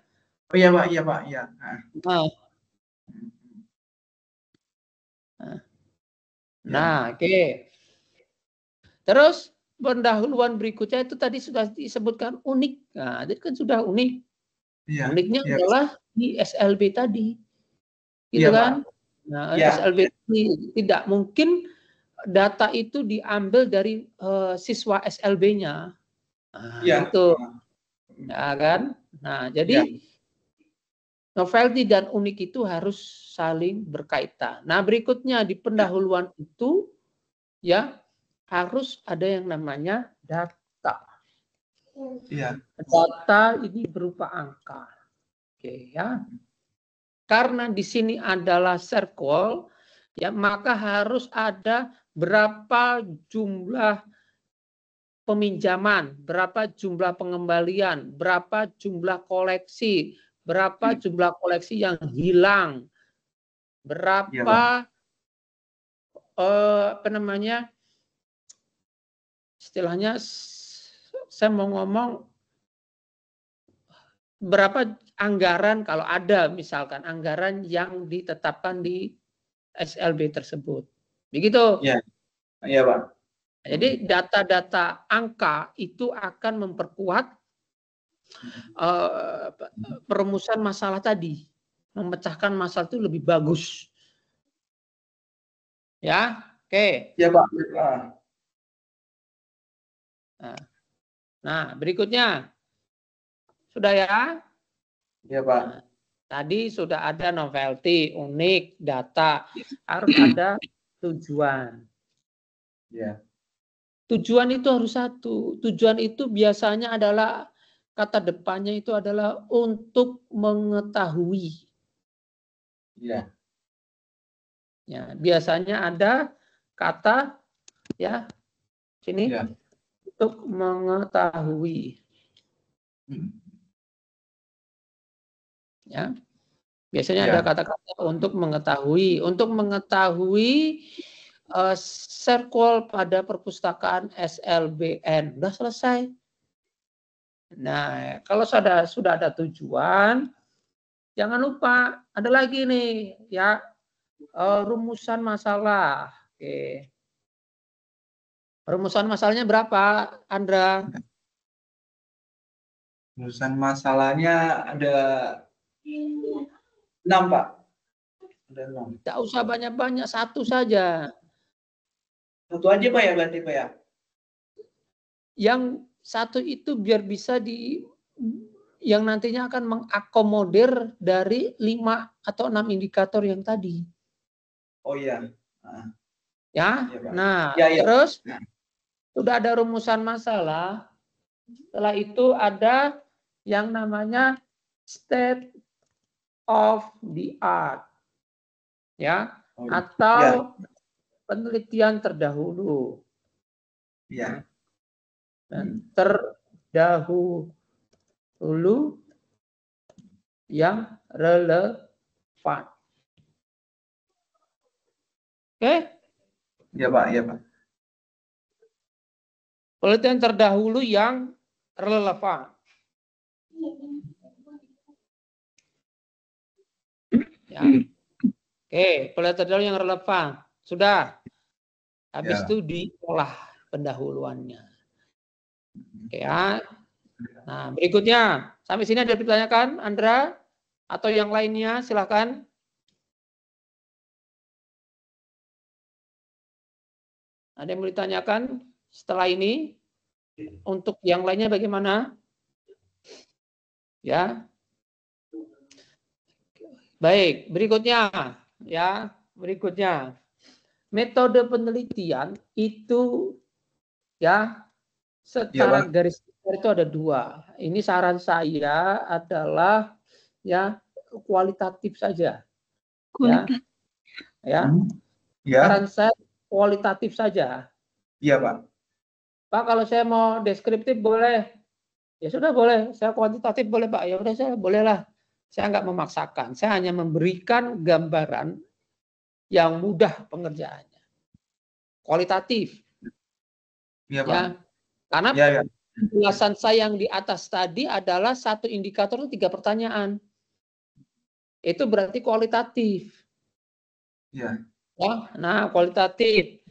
S5: Oh iya Pak, iya Pak, iya.
S1: Nah, oke. Terus pendahuluan berikutnya itu tadi sudah disebutkan unik. Nah, itu kan sudah unik.
S5: Iya.
S1: Uniknya
S5: Iya.
S1: adalah di SLB tadi. Gitu
S5: Iya,
S1: kan?
S5: Pak.
S1: Nah,
S5: Iya.
S1: SLB tidak mungkin data itu diambil dari siswa SLB-nya. Nah,
S5: Iya.
S1: itu. Ya kan? Nah, jadi novelty dan unik itu harus saling berkaitan. Nah, berikutnya di pendahuluan itu ya harus ada yang namanya data.
S5: Iya.
S1: Data ini berupa angka. Oke ya. Karena di sini adalah SEQUEL, ya maka harus ada berapa jumlah peminjaman, berapa jumlah pengembalian, berapa jumlah koleksi, berapa jumlah koleksi yang hilang, berapa apa namanya istilahnya saya mau ngomong berapa anggaran kalau ada misalkan anggaran yang ditetapkan di SLB tersebut. Begitu.
S5: Iya. Iya, Pak.
S1: Jadi data-data angka itu akan memperkuat perumusan masalah tadi. Memecahkan masalah itu lebih bagus. Ya, oke.
S5: Iya, Pak.
S1: Nah, berikutnya. Sudah ya?
S5: Iya, Pak.
S1: Nah, tadi sudah ada novelty, unik, data. Harus ada tujuan.
S5: Iya.
S1: Tujuan itu harus satu. Tujuan itu biasanya adalah kata depannya itu adalah untuk mengetahui.
S5: Iya.
S1: Ya, biasanya ada kata ya sini untuk mengetahui. Ya. Biasanya ada kata-kata untuk mengetahui. Untuk mengetahui SEQUEL pada perpustakaan SLBN. Sudah selesai. Nah, kalau sudah ada tujuan, jangan lupa ada lagi nih ya rumusan masalah. Oke. Rumusan masalahnya berapa, Andra?
S5: Rumusan masalahnya ada 6, Pak. Ada 6.
S1: Tidak usah banyak-banyak, satu saja.
S5: Satu aja, Pak ya, berarti, Pak ya?
S1: Yang satu itu biar bisa yang nantinya akan mengakomodir dari 5 atau 6 indikator yang tadi.
S5: Oh iya.
S1: Ya,
S5: iya,
S1: nah
S5: ya, ya.
S1: Terus sudah ada rumusan masalah. Setelah itu ada yang namanya state of the art, ya, atau penelitian terdahulu.
S5: Ya.
S1: Dan terdahulu yang relevan. Oke?
S5: Iya, Pak. Iya, Pak.
S1: Penelitian terdahulu yang relevan. Ya. Oke, penelitian terdahulu yang relevan. Sudah. Habis
S5: Ya.
S1: itu diolah pendahuluannya. Oke ya. Nah, berikutnya. Sampai sini ada ditanyakan, Andra? Atau yang lainnya, silakan. Ada yang mau ditanyakan setelah ini? Untuk yang lainnya bagaimana? Ya. Baik, berikutnya. Ya, berikutnya. Metode penelitian itu ya secara garis besar itu ada 2. Ini saran saya adalah ya kualitatif saja.
S2: Kualitas.
S1: Ya. Saran saya kualitatif saja.
S5: Iya, Pak.
S1: Pak, kalau saya mau deskriptif boleh. Ya sudah boleh. Saya kuantitatif boleh, Pak. Ya udah saya bolehlah. Saya nggak memaksakan. Saya hanya memberikan gambaran yang mudah pengerjaannya. Kualitatif.
S5: Iya, Pak.
S1: Ya. Karena
S5: ya.
S1: penjelasan saya yang di atas tadi adalah satu indikator itu 3 pertanyaan. Itu berarti kualitatif.
S5: Ya.
S1: Ya, nah kualitatif.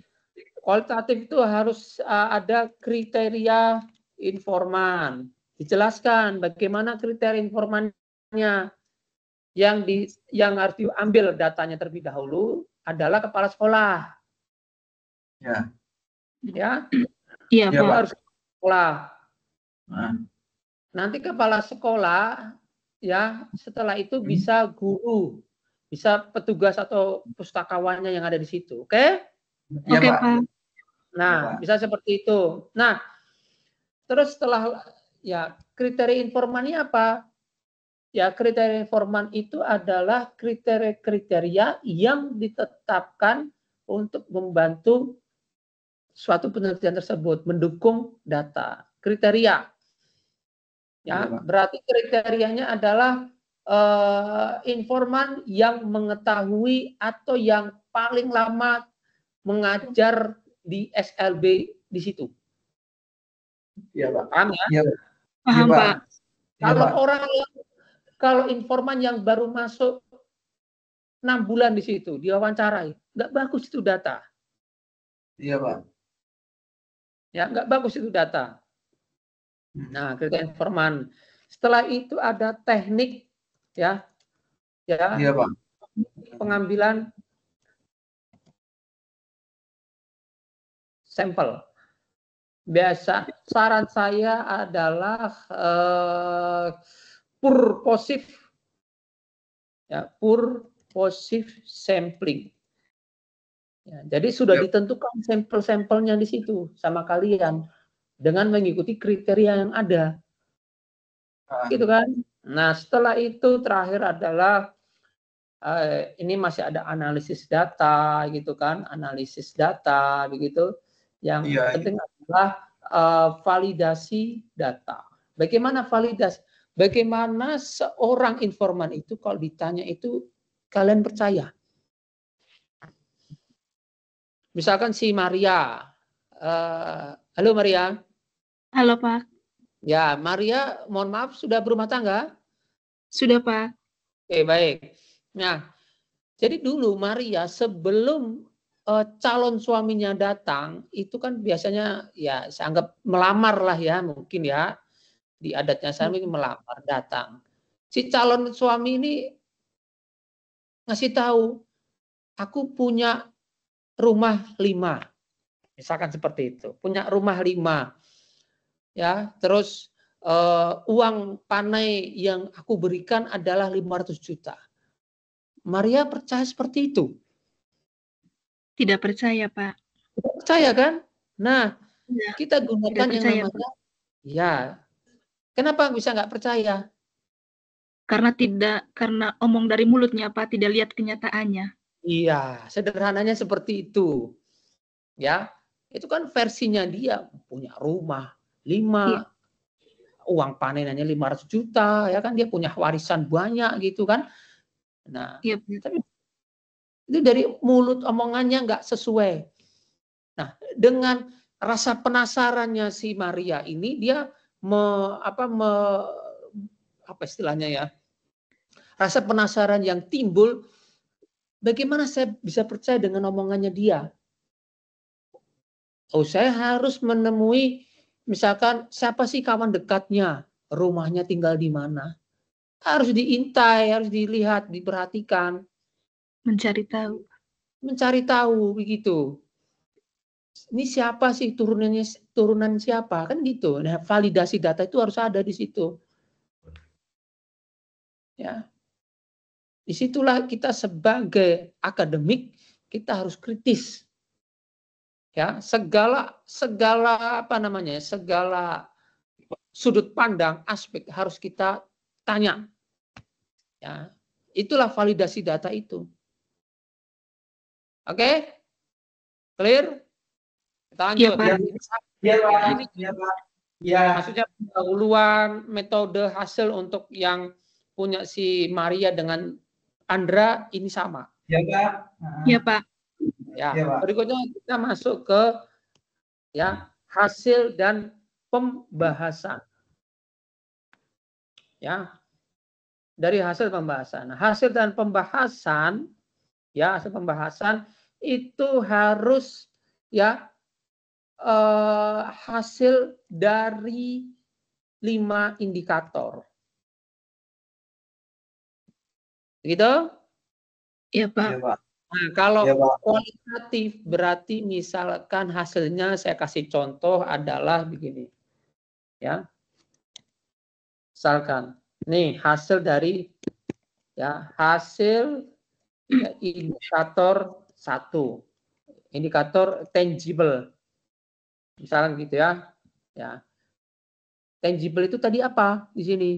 S1: Kualitatif itu harus ada kriteria informan. Dijelaskan bagaimana kriteria informannya. Yang harus diambil datanya terlebih dahulu adalah kepala sekolah.
S5: Ya.
S1: Ya.
S2: Iya,
S5: Ya,
S2: Pak.
S5: Pak.
S1: Harus sekolah.
S5: Nah.
S1: Nanti kepala sekolah ya setelah itu bisa guru, bisa petugas atau pustakawannya yang ada di situ. Oke?
S5: Ya,
S2: Oke,
S5: Pak.
S2: Pak.
S1: Nah,
S5: Ya, Pak.
S1: bisa seperti itu. Nah, terus setelah ya kriteria informannya apa? Ya, kriteria informan itu adalah kriteria-kriteria yang ditetapkan untuk membantu suatu penelitian tersebut, mendukung data. Kriteria. Ya, berarti kriterianya adalah informan yang mengetahui atau yang paling lama mengajar di SLB di situ.
S5: Iya, Pak.
S1: Paham ya?
S5: Iya,
S2: Paham,
S5: Pak.
S2: Pak.
S1: Kalau informan yang baru masuk 6 bulan di situ, diwawancarai, nggak bagus itu data.
S5: Iya, Pak.
S1: Ya, nggak bagus itu data. Nah, kriteria informan. Setelah itu ada teknik, ya,
S5: Iya, Pak.
S1: pengambilan sampel. Biasa saran saya adalah purposive, ya, purposive sampling. Ya, jadi sudah ditentukan sampel-sampelnya di situ sama kalian dengan mengikuti kriteria yang ada, gitu kan? Nah, setelah itu terakhir adalah ini masih ada analisis data, gitu kan? Analisis data, begitu. Yang penting adalah validasi data. Bagaimana validasi? Bagaimana seorang informan itu kalau ditanya itu kalian percaya? Misalkan si Maria. Halo Maria.
S2: Halo, Pak.
S1: Ya, Maria, mohon maaf sudah berumah tangga?
S2: Sudah, Pak.
S1: Oke, baik. Nah, jadi dulu Maria sebelum calon suaminya datang, itu kan biasanya ya saya anggap melamar lah ya, mungkin ya. Di adatnya saya ini melamar datang. Si calon suami ini ngasih tahu, aku punya rumah 5. Misalkan seperti itu. Punya rumah 5. Ya, terus uang panai yang aku berikan adalah 500 juta. Maria percaya seperti itu?
S2: Tidak percaya, Pak.
S1: Tidak percaya kan? Nah,
S2: Ya,
S1: kita gunakan yang
S2: percaya,
S1: namanya,
S2: Pak.
S1: ya. Kenapa bisa nggak percaya?
S2: Karena omong dari mulutnya, Pak, tidak lihat kenyataannya.
S1: Iya, sederhananya seperti itu. Ya, itu kan versinya dia punya rumah 5, uang panenannya 500 juta, ya kan dia punya warisan banyak gitu kan. Nah, tapi itu dari mulut omongannya nggak sesuai. Nah, dengan rasa penasarannya si Maria ini dia apa istilahnya ya? Rasa penasaran yang timbul, bagaimana saya bisa percaya dengan omongannya dia? Oh, saya harus menemui misalkan siapa sih kawan dekatnya, rumahnya tinggal di mana. Harus diintai, harus dilihat, diperhatikan.
S2: Mencari tahu.
S1: Mencari tahu begitu. Ini siapa sih turunan siapa kan gitu. Nah, validasi data itu harus ada di situ. Ya. Disitulah kita sebagai akademik kita harus kritis. Ya, segala segala sudut pandang, aspek harus kita tanya. Ya. Itulah validasi data itu. Oke? Clear? Kita lanjut.
S2: Iya, Pak.
S5: Iya, Pak.
S1: Ini
S5: Iya, Pak. Ya.
S1: maksudnya pendahuluan metode hasil untuk yang punya si Maria dengan Andra ini sama.
S5: Ya, Pak.
S2: Iya, Pak.
S1: Ya,
S5: Ya, Pak.
S1: berikutnya kita masuk ke ya hasil dan pembahasan. Ya. Dari hasil pembahasan. Nah, hasil dan pembahasan ya, hasil pembahasan itu harus ya hasil dari 5 indikator. Gitu?
S2: Iya, Pak.
S5: Ya, Pak.
S1: Nah, kalau
S5: Ya, Pak.
S1: kualitatif berarti misalkan hasilnya saya kasih contoh adalah begini. Ya. Misalkan nih hasil dari ya hasil ya, indikator 1. Indikator tangible. Misalkan gitu ya. Ya. Tangible itu tadi apa di sini?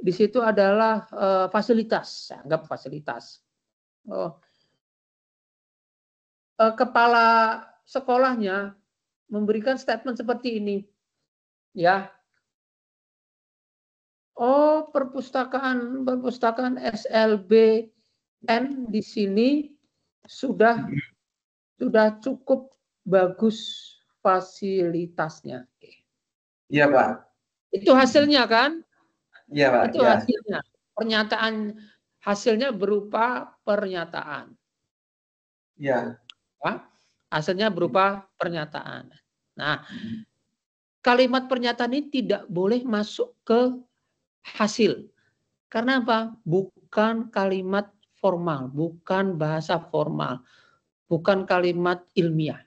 S1: Di situ adalah fasilitas, anggap fasilitas. Oh, kepala sekolahnya memberikan statement seperti ini, ya. Oh, perpustakaan SLBN di sini sudah cukup bagus fasilitasnya.
S5: Iya, Pak.
S1: Itu hasilnya kan?
S5: Iya, Pak.
S1: Itu
S5: Ya.
S1: hasilnya. Pernyataan hasilnya berupa pernyataan.
S5: Ya.
S1: Hasilnya berupa pernyataan. Nah, kalimat pernyataan ini tidak boleh masuk ke hasil. Karena apa? Bukan kalimat formal, bukan bahasa formal, bukan kalimat ilmiah.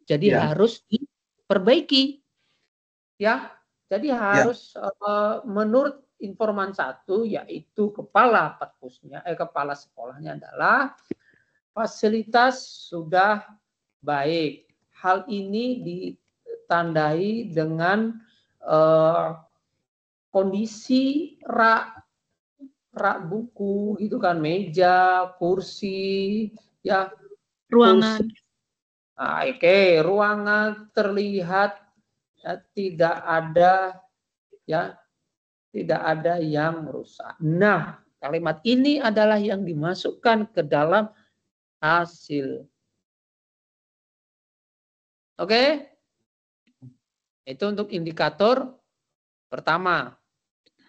S1: Jadi harus diperbaiki. Ya. Jadi harus menurut informan 1 yaitu kepala perpusnya, kepala sekolahnya adalah fasilitas sudah baik. Hal ini ditandai dengan kondisi rak buku gitu kan, meja, kursi, ya,
S2: Ruangan.
S1: Oke, ruangan terlihat ya, tidak ada yang rusak. Nah, kalimat ini adalah yang dimasukkan ke dalam hasil. Oke? Itu untuk indikator pertama.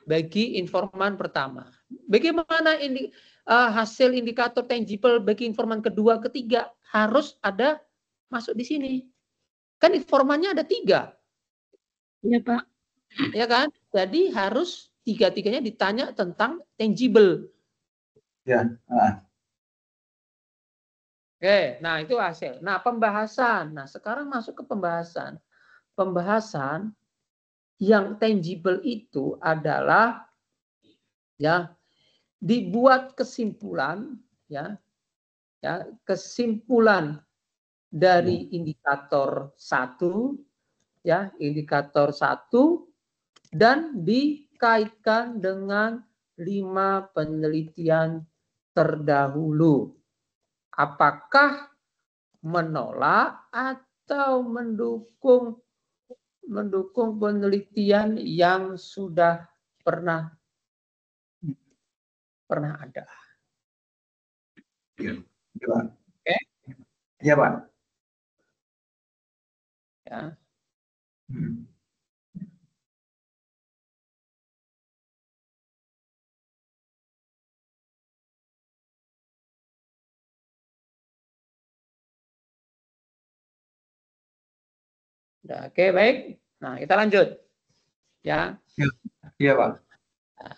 S1: Bagi informan pertama. Bagaimana hasil indikator tangible bagi informan kedua, ketiga? Harus ada masuk di sini. Kan informannya ada 3.
S2: Iya, Pak.
S1: Ya kan? Jadi harus 3-tiganya ditanya tentang tangible.
S5: Ya.
S1: Oke, nah itu hasil. Nah, pembahasan. Nah, sekarang masuk ke pembahasan. Pembahasan yang tangible itu adalah ya dibuat kesimpulan ya kesimpulan dari indikator 1 ya, indikator 1 dan dikaitkan dengan 5 penelitian terdahulu. Apakah menolak atau mendukung penelitian yang sudah pernah ada.
S5: Iya, Pak.
S1: Oke.
S5: Iya, Pak.
S1: Ya. Ya. Udah, oke, baik. Nah, kita lanjut. Ya.
S5: Iya, Pak.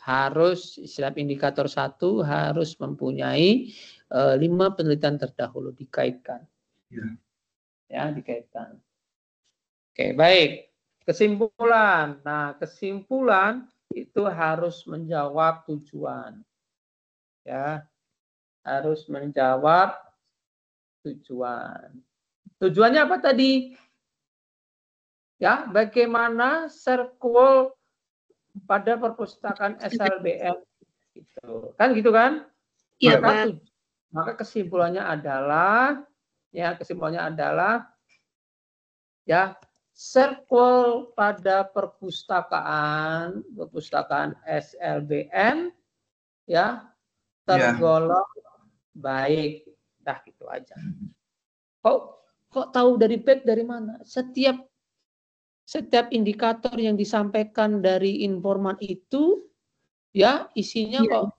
S1: Harus setiap indikator satu harus mempunyai 5 penelitian terdahulu dikaitkan. Ya, dikaitkan. Oke, baik. Kesimpulan. Nah, kesimpulan itu harus menjawab tujuan. Ya. Harus menjawab tujuan. Tujuannya apa tadi? Ya, bagaimana circle pada perpustakaan SLBM gitu. Kan gitu kan?
S2: Iya,
S1: Maka,
S2: Pak.
S1: maka kesimpulannya adalah ya circle pada perpustakaan SLBM ya tergolong baik. Dah gitu aja. Kok tahu dari baik dari mana? Setiap indikator yang disampaikan dari informan itu ya isinya kok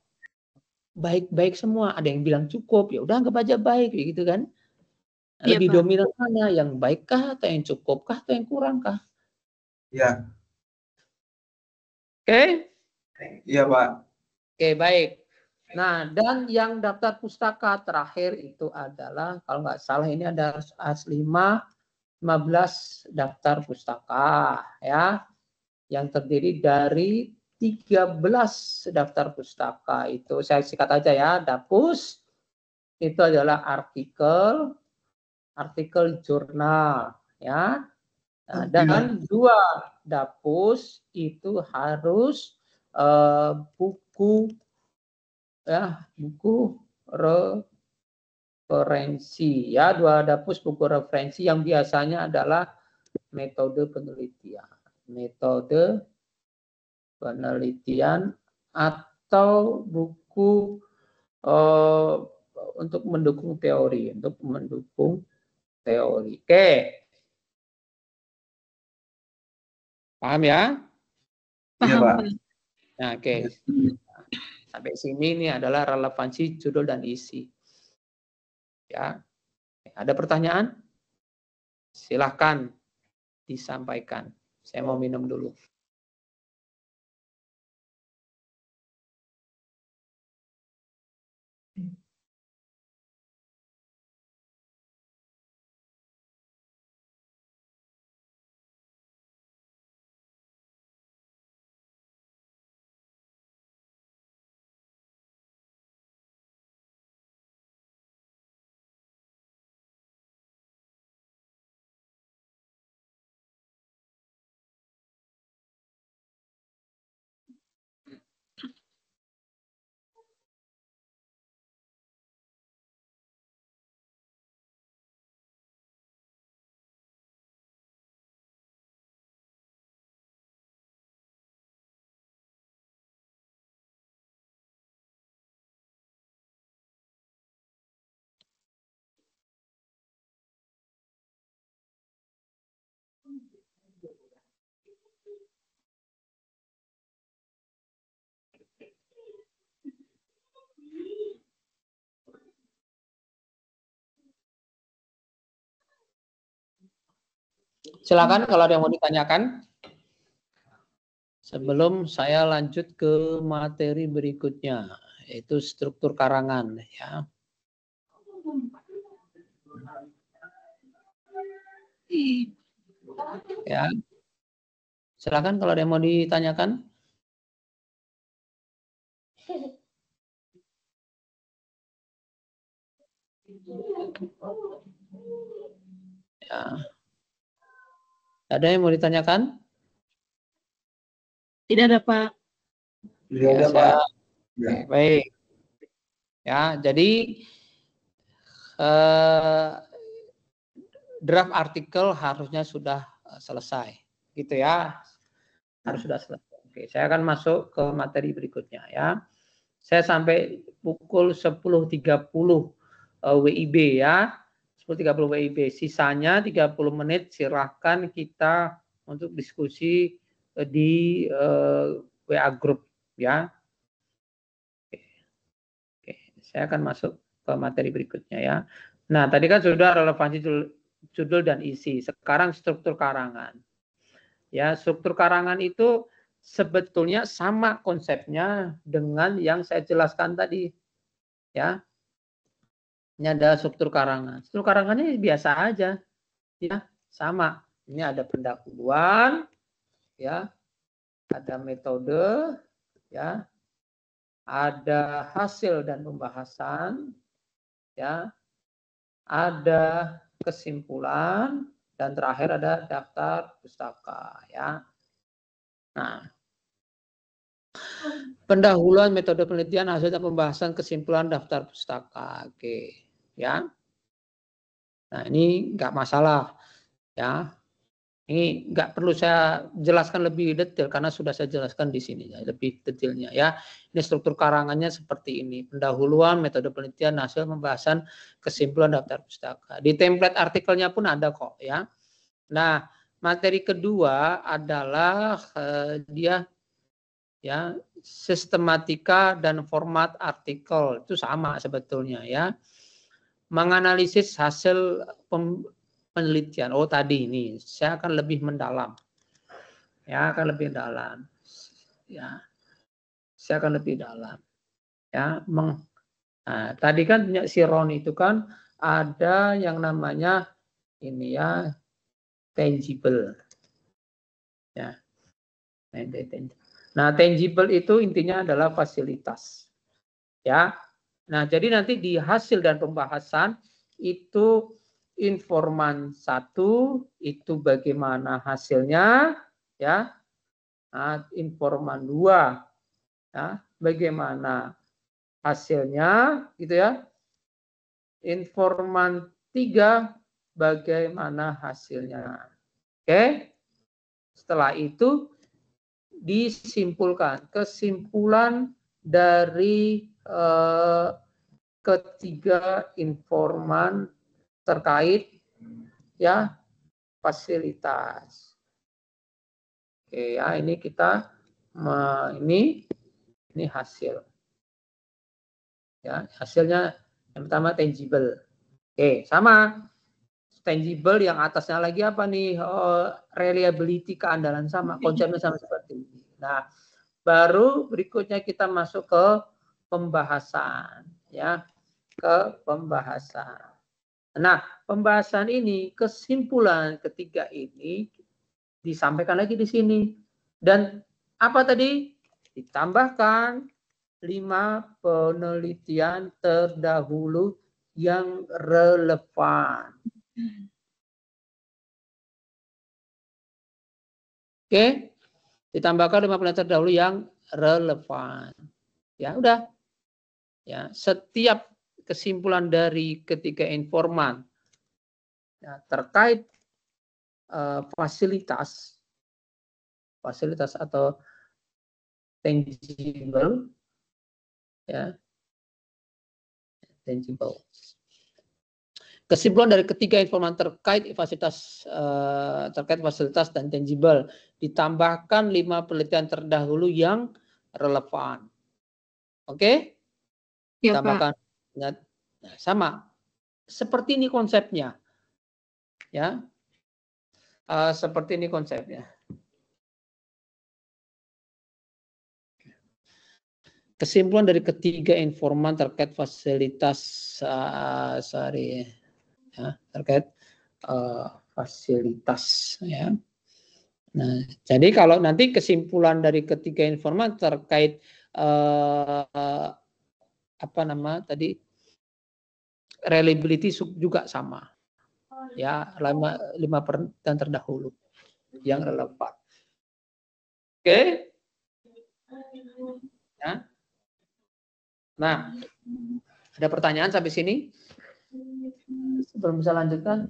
S1: baik-baik semua. Ada yang bilang cukup, ya udah anggap aja baik gitu kan. Lebih dominan mana, yang baikkah atau yang cukupkah atau yang kurangkah?
S5: Iya.
S1: Oke?
S5: Iya, Pak.
S1: Oke, baik. Nah, dan yang daftar pustaka terakhir itu adalah kalau nggak salah ini ada 15 daftar pustaka ya yang terdiri dari 13 daftar pustaka. Itu saya sikat aja ya. Dapus itu adalah artikel jurnal ya. Nah, dan 2 dapus itu harus buku referensi ya. 2 dapus buku referensi yang biasanya adalah metode penelitian atau buku untuk mendukung teori. Oke. Paham ya?
S2: Paham, Pak.
S1: Nah, oke. Sampai sini ini adalah relevansi judul dan isi. Ya. Ada pertanyaan? Silahkan disampaikan. Saya mau minum dulu. Silakan kalau ada yang mau ditanyakan. Sebelum saya lanjut ke materi berikutnya, yaitu struktur karangan ya. Ya. Silakan kalau ada yang mau ditanyakan. Ya. Ada yang mau ditanyakan?
S2: Tidak ada, Pak.
S5: Tidak ada, Pak.
S1: Oke, baik. Ya, jadi draft artikel harusnya sudah selesai, gitu ya. Harus sudah selesai. Oke, saya akan masuk ke materi berikutnya ya. Saya sampai pukul 10.30 WIB ya. 10.30 WIB. Sisanya 30 menit silahkan kita untuk diskusi di WA group ya. Oke, saya akan masuk ke materi berikutnya ya. Nah, tadi kan sudah relevansi judul dan isi. Sekarang struktur karangan. Ya, struktur karangan itu sebetulnya sama konsepnya dengan yang saya jelaskan tadi. Ya. Ini ada struktur karangan. Struktur karangannya biasa aja. Ya, sama. Ini ada pendahuluan, ya. Ada metode, ya. Ada hasil dan pembahasan, ya. Ada kesimpulan, dan terakhir ada daftar pustaka, ya. Nah, pendahuluan, metode penelitian, hasil dan pembahasan, kesimpulan, daftar pustaka. Oke, ya. Nah, ini nggak masalah, ya. Ini nggak perlu saya jelaskan lebih detail karena sudah saya jelaskan di sini ya, lebih detailnya ya. Ini struktur karangannya seperti ini: pendahuluan, metode penelitian, hasil pembahasan, kesimpulan, daftar pustaka. Di template artikelnya pun ada kok ya. Nah, materi kedua adalah dia ya sistematika dan format artikel, itu sama sebetulnya ya. Menganalisis hasil penelitian. Oh, tadi ini saya akan lebih mendalam. Ya, akan lebih dalam. Ya. Saya akan lebih dalam. Ya, nah, tadi kan si Ron itu kan ada yang namanya ini ya tangible. Ya. Nah, tangible itu intinya adalah fasilitas. Ya. Nah, jadi nanti di hasil dan pembahasan itu informan 1 itu bagaimana hasilnya, ya. Nah, informan 2 ya, bagaimana hasilnya, gitu ya. Informan 3 bagaimana hasilnya. Oke. Setelah itu disimpulkan kesimpulan dari ketiga informan terkait ya fasilitas. Oke ya, ini kita ini hasil. Ya, hasilnya yang pertama tangible. Oke, sama. Tangible yang atasnya lagi apa nih? Reliability, keandalan, sama. Konsepnya sama seperti ini. Nah, baru berikutnya kita masuk ke pembahasan ya. Ke pembahasan. Nah, pembahasan ini, kesimpulan ketiga ini disampaikan lagi di sini. Dan apa tadi? Ditambahkan 5 penelitian terdahulu yang relevan. Oke, ditambahkan 5 penelitian terdahulu yang relevan. Ya, udah. Ya, setiap kesimpulan dari ketiga informan ya, terkait fasilitas atau tangible ya, tangible. Kesimpulan dari ketiga informan terkait fasilitas dan tangible ditambahkan 5 penelitian terdahulu yang relevan. Oke?
S2: Ya,
S1: Tambahkan.
S2: Pak.
S1: Nah, sama. Seperti ini konsepnya. Ya. Seperti ini konsepnya. Kesimpulan dari ketiga informan terkait fasilitas ya, terkait fasilitas ya. Nah, jadi kalau nanti kesimpulan dari ketiga informan terkait apa nama tadi reliability juga sama ya, 5 penelitian terdahulu yang relevan. Oke. Ya. Nah, ada pertanyaan sampai sini? Sebelum bisa lanjutkan?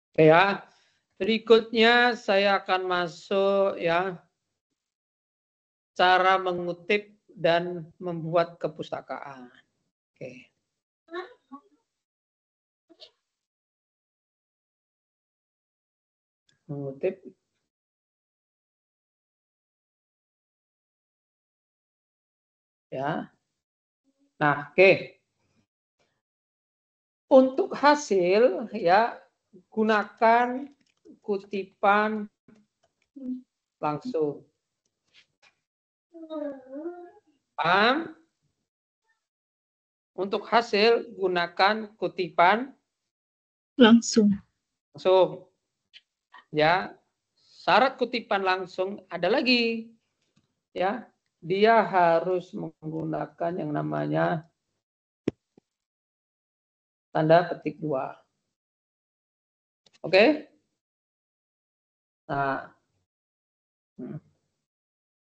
S1: Oke ya. Berikutnya saya akan masuk ya cara mengutip dan membuat kepustakaan. Oke. Mengutip. Ya. Nah, oke. Untuk hasil ya gunakan kutipan langsung. Paham? Untuk hasil gunakan kutipan
S2: Langsung.
S1: langsung. Ya. Syarat kutipan langsung ada lagi. Ya. Dia harus menggunakan yang namanya tanda petik 2. Oke? Nah,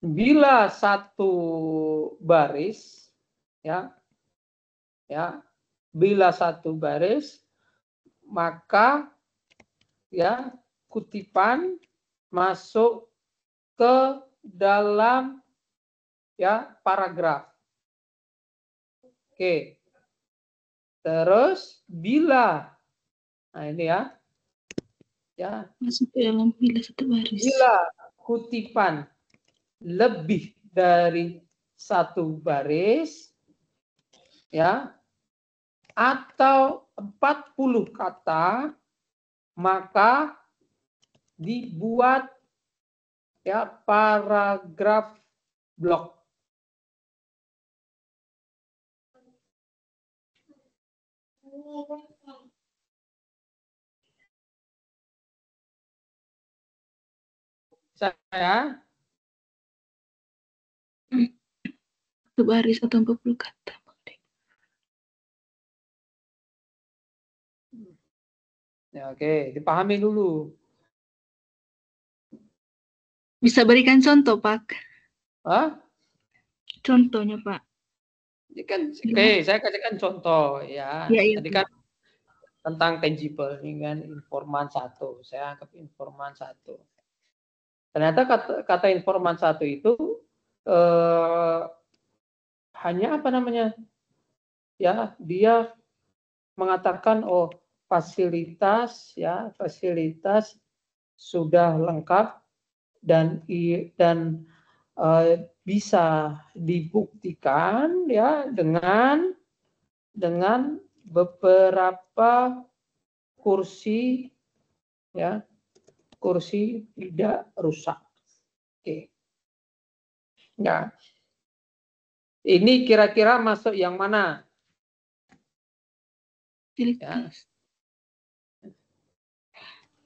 S1: bila satu baris, ya, bila satu baris, maka ya kutipan masuk ke dalam ya paragraf. Oke. Terus bila, nah ini ya,
S2: Masuk ke dalam bila satu baris.
S1: bila kutipan lebih dari satu baris, ya, atau 40 kata, maka dibuat ya paragraf blok. Saya
S2: Satu baris atau 40 kata.
S1: ya, oke, dipahami dulu.
S2: Bisa berikan contoh, Pak?
S1: Hah?
S2: Contohnya, Pak.
S1: Ini kan, oke, saya kasihkan contoh ya.
S2: Ya, iya,
S1: Tadi
S2: Pak.
S1: kan tentang tangible, ini kan informan 1. Saya anggap informan 1. Ternyata kata informan 1 itu hanya apa namanya? Ya, dia mengatakan fasilitas sudah lengkap dan bisa dibuktikan ya dengan beberapa kursi ya, kursi tidak rusak. Oke. Nah, ini kira-kira masuk yang mana? Ya.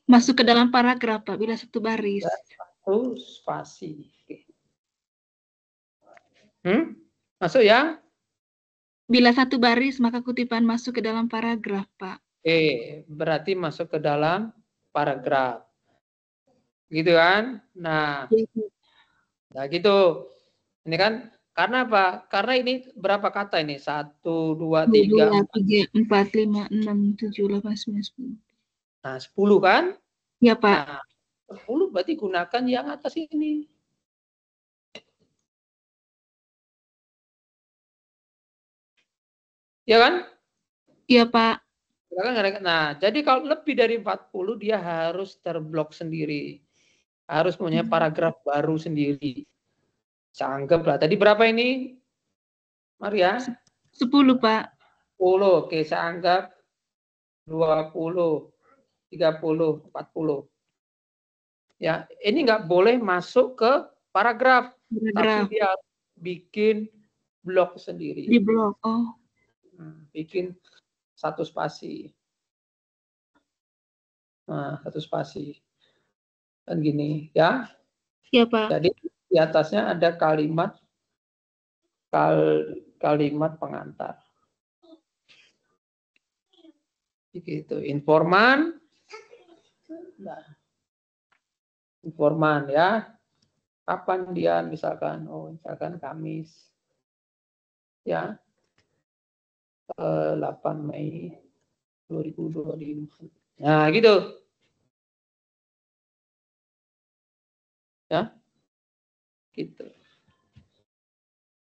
S2: Masuk ke dalam paragraf, Pak, bila satu baris.
S1: Satu spasi. Oke. Masuk ya?
S2: Bila satu baris, maka kutipan masuk ke dalam paragraf, Pak.
S1: Berarti masuk ke dalam paragraf. Gitu kan? Nah, gitu. Ini kan karena apa? Karena ini berapa kata ini? 1, 2, 3,
S2: 4, 5, 6, 7, 8, 9, 10.
S1: Nah, 10 kan?
S2: Ya, Pak.
S1: Nah, 10 berarti gunakan yang atas ini. Ya kan?
S2: Iya, Pak.
S1: Nah, jadi kalau lebih dari 40 dia harus terblok sendiri. Harus punya paragraf baru sendiri. Saya anggaplah. Tadi berapa ini? Maria?
S2: 10, Pak.
S1: 10. Oke, saya anggap 20, 30, 40. Ya, ini nggak boleh masuk ke paragraf. Tapi dia harus bikin blok sendiri.
S2: Di blok. Oh.
S1: Bikin satu spasi. Nah, satu spasi. Dan gini, ya.
S2: Iya, Pak.
S1: Jadi di atasnya ada kalimat pengantar. Begitu. Informan. Nah, informan ya. Kapan dia misalkan? Misalkan Kamis. Ya. 8 Mei 2025. Nah, gitu. Ya. Gitu.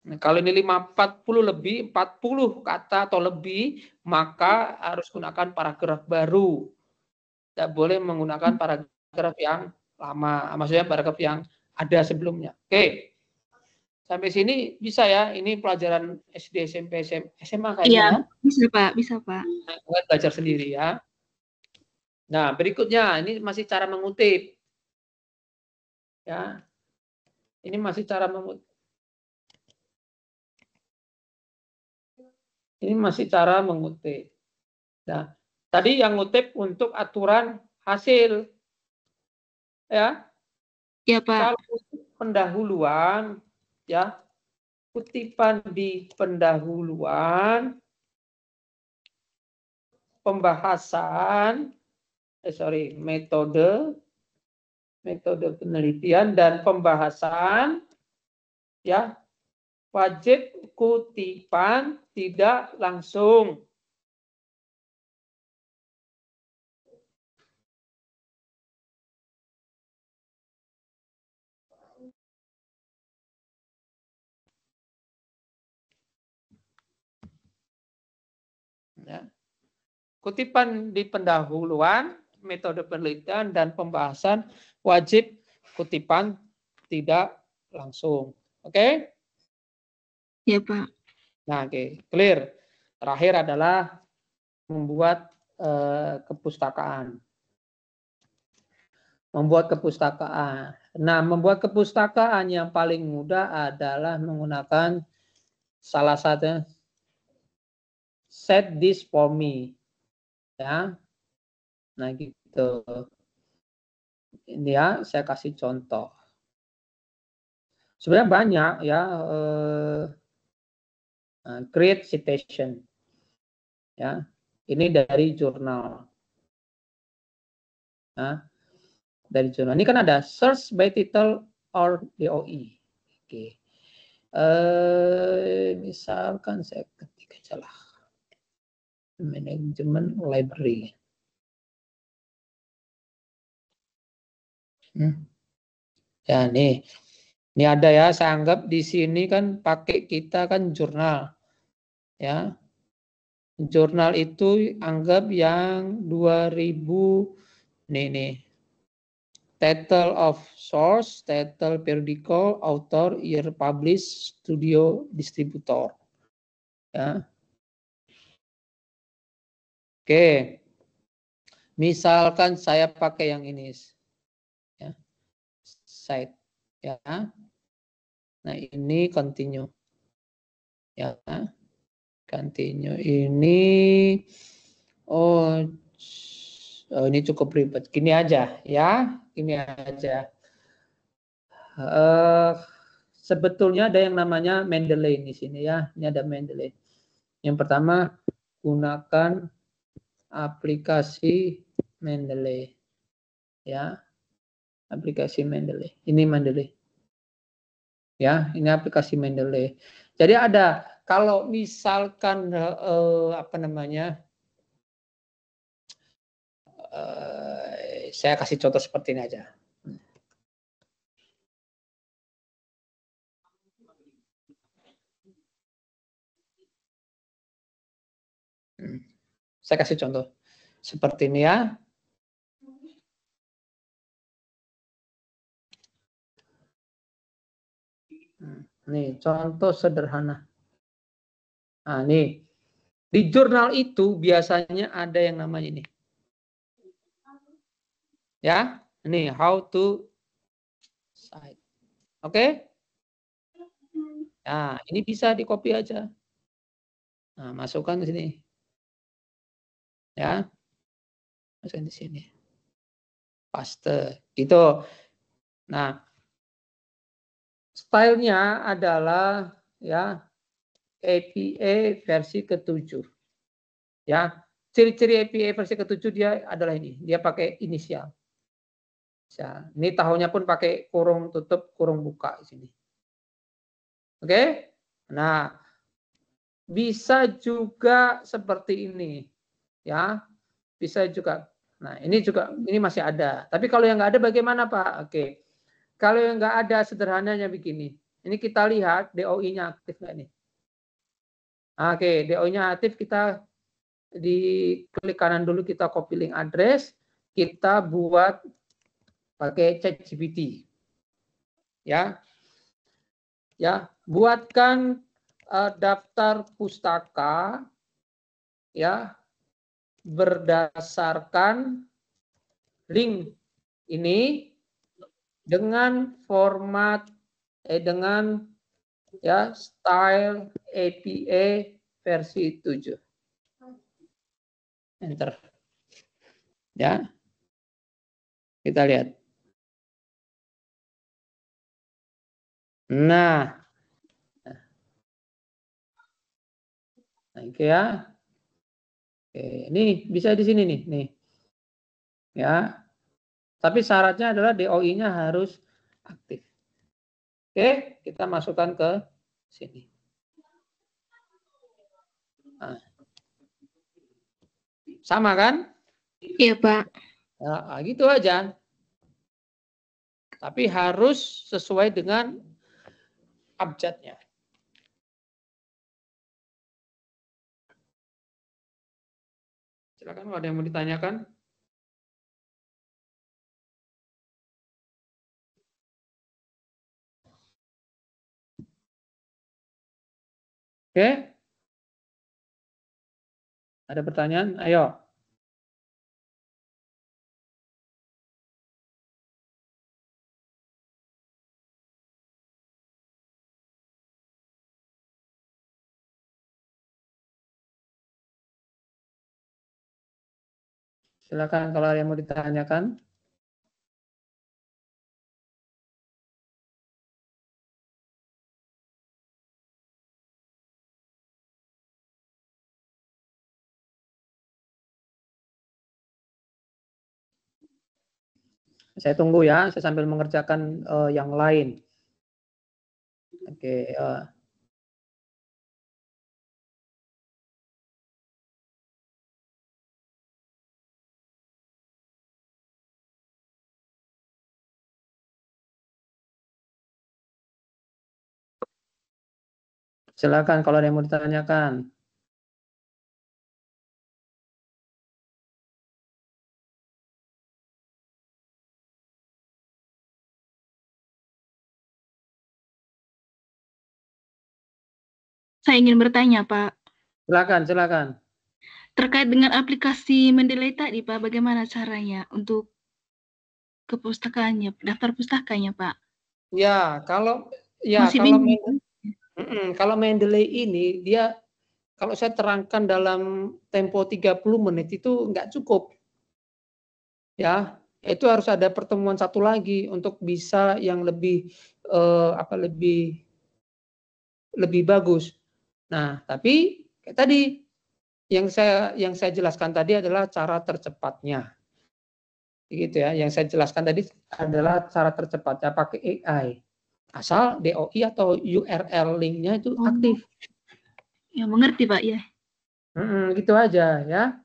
S1: Nah, kalau ini 40 lebih, 40 kata atau lebih, maka harus gunakan paragraf baru. Tidak boleh menggunakan paragraf yang lama, maksudnya paragraf yang ada sebelumnya. Oke. Sampai sini bisa ya, ini pelajaran SD, SMP, SMA kayaknya
S2: Iya,
S1: ya.
S2: bisa Pak, bisa Pak.
S1: Nah, kalian belajar sendiri ya. Nah, berikutnya ini masih cara mengutip. Ya. Ini masih cara mengutip. Ini masih cara mengutip. Nah, tadi yang ngutip untuk aturan hasil. Ya.
S2: Iya Pak.
S1: Kalau pendahuluan ya, kutipan di pendahuluan, pembahasan, metode penelitian dan pembahasan, ya, wajib kutipan tidak langsung. Ya. Kutipan di pendahuluan, metode penelitian dan pembahasan wajib kutipan tidak langsung. Oke?
S2: Iya Pak.
S1: Nah, oke, clear. Terakhir adalah membuat kepustakaan. Membuat kepustakaan. Nah, membuat kepustakaan yang paling mudah adalah menggunakan salah satu set this for me. Ya. Nah, gitu. Ini ya, saya kasih contoh. Sebenarnya banyak ya, create citation. Ya. Ini dari jurnal. Nah, dari jurnal. Ini kan ada search by title or DOI. Oke. Misalkan saya ketik aja lah. Manajemen library. Ya nih. Ini ada ya, saya anggap di sini kan pakai kita kan jurnal. Ya. Jurnal itu anggap yang 2000 nih. Title of source, title periodical, author, year published, studio, distributor. Ya. Oke. Misalkan saya pakai yang ini. Ya. Site. Ya. Nah, ini continue. Ya. Continue ini ini cukup ribet. Gini aja ya, gini aja. Sebetulnya ada yang namanya Mendeley di sini ya. Ini ada Mendeley. Yang pertama gunakan aplikasi Mendeley. Ya. Aplikasi Mendeley. Ini Mendeley. Ya, ini aplikasi Mendeley. Jadi ada, kalau misalkan saya kasih contoh seperti ini aja. Saya kasih contoh seperti ini ya. Nih, contoh sederhana. Nah, nih. Di jurnal itu biasanya ada yang namanya ini. Ya, ini how to cite. Oke? Nah, ini bisa di copy aja. Nah, masukkan ke sini. Ya. Masukkan di sini. Paste. Gitu. Nah, stylenya adalah ya APA versi ke-7. Ya, ciri-ciri APA versi ke-7 dia adalah ini. Dia pakai inisial. Ya, ini tahunnya pun pakai kurung tutup, kurung buka di sini. Oke? Nah, bisa juga seperti ini. Ya. Bisa juga. Nah, ini masih ada. Tapi kalau yang nggak ada bagaimana, Pak? Oke. Kalau yang nggak ada sederhananya begini. Ini kita lihat DOI-nya aktif nggak nih? Oke, DOI-nya aktif, kita di klik kanan dulu, kita copy link address, kita buat pakai ChatGPT. Ya. Ya, buatkan daftar pustaka ya berdasarkan link ini dengan format dengan ya style APA versi 7. Enter. Ya. Kita lihat. Nah. Oke ya. Oke, ini bisa di sini nih. Ya. Tapi syaratnya adalah DOI-nya harus aktif. Oke, kita masukkan ke sini. Nah. Sama kan?
S2: Iya, Pak.
S1: Ya, gitu aja. Tapi harus sesuai dengan abjadnya. Silakan kalau ada yang mau ditanyakan. Oke. Ada pertanyaan? Ayo. Silakan kalau ada yang mau ditanyakan. Saya tunggu ya, saya sambil mengerjakan yang lain. Oke. Silakan kalau ada yang mau ditanyakan.
S2: Saya ingin bertanya, Pak.
S1: Silakan.
S2: Terkait dengan aplikasi Mendeley tadi, Pak, bagaimana caranya untuk ke pustakaannya, daftar pustakanya, Pak?
S1: Ya, kalau
S2: Masih bingung.
S1: kalau Mendeley ini dia kalau saya terangkan dalam tempo 30 menit itu nggak cukup. Ya, itu harus ada pertemuan satu lagi untuk bisa yang lebih lebih bagus. Nah, tapi kayak tadi yang saya jelaskan tadi adalah cara tercepatnya. Gitu ya. Yang saya jelaskan tadi adalah cara tercepatnya pakai AI. Asal DOI atau URL link-nya itu aktif.
S2: Ya, mengerti, Pak, ya.
S1: Gitu aja ya.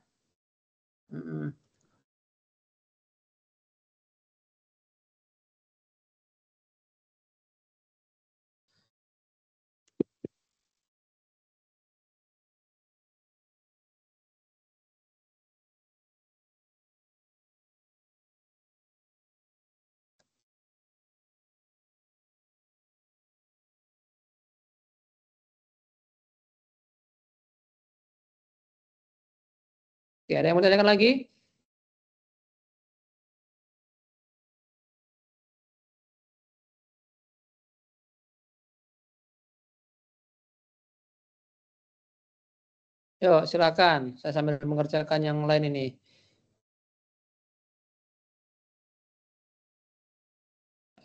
S1: Oke, ada yang mau tanyakan lagi? Yuk, silakan. Saya sambil mengerjakan yang lain ini.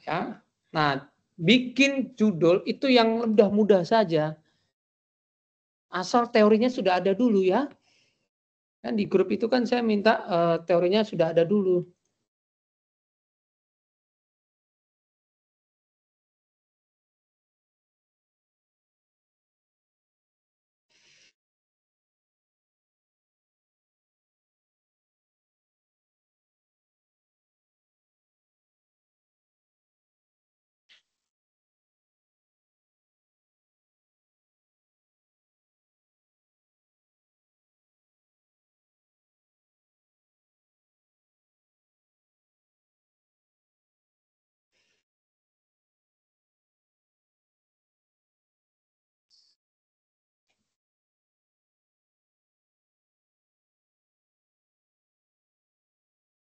S1: Ya. Nah, bikin judul itu yang mudah-mudah saja. Asal teorinya sudah ada dulu ya. Kan di grup itu kan saya minta teorinya sudah ada dulu.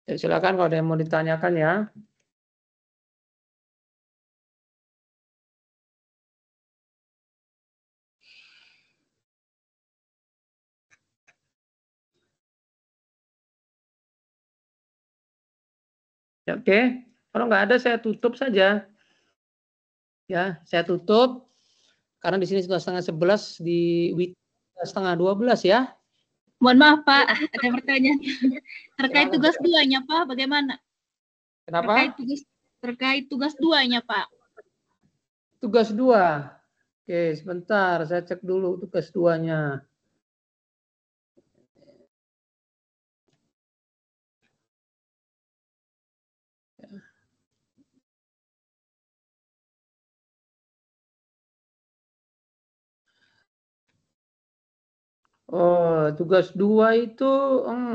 S1: Ya, silakan kalau ada yang mau ditanyakan ya. Ya, oke, kalau nggak ada saya tutup saja. Ya, saya tutup karena di sini sudah 10:30 di WIT 11:30 ya.
S2: Mohon maaf Pak, ada pertanyaan. Terkait
S1: Silakan.
S2: tugas 2-nya Pak, bagaimana?
S1: Kenapa?
S2: Terkait tugas 2-nya Pak.
S1: Tugas 2. Oke, sebentar saya cek dulu tugas 2-nya. Oh, tugas 2 itu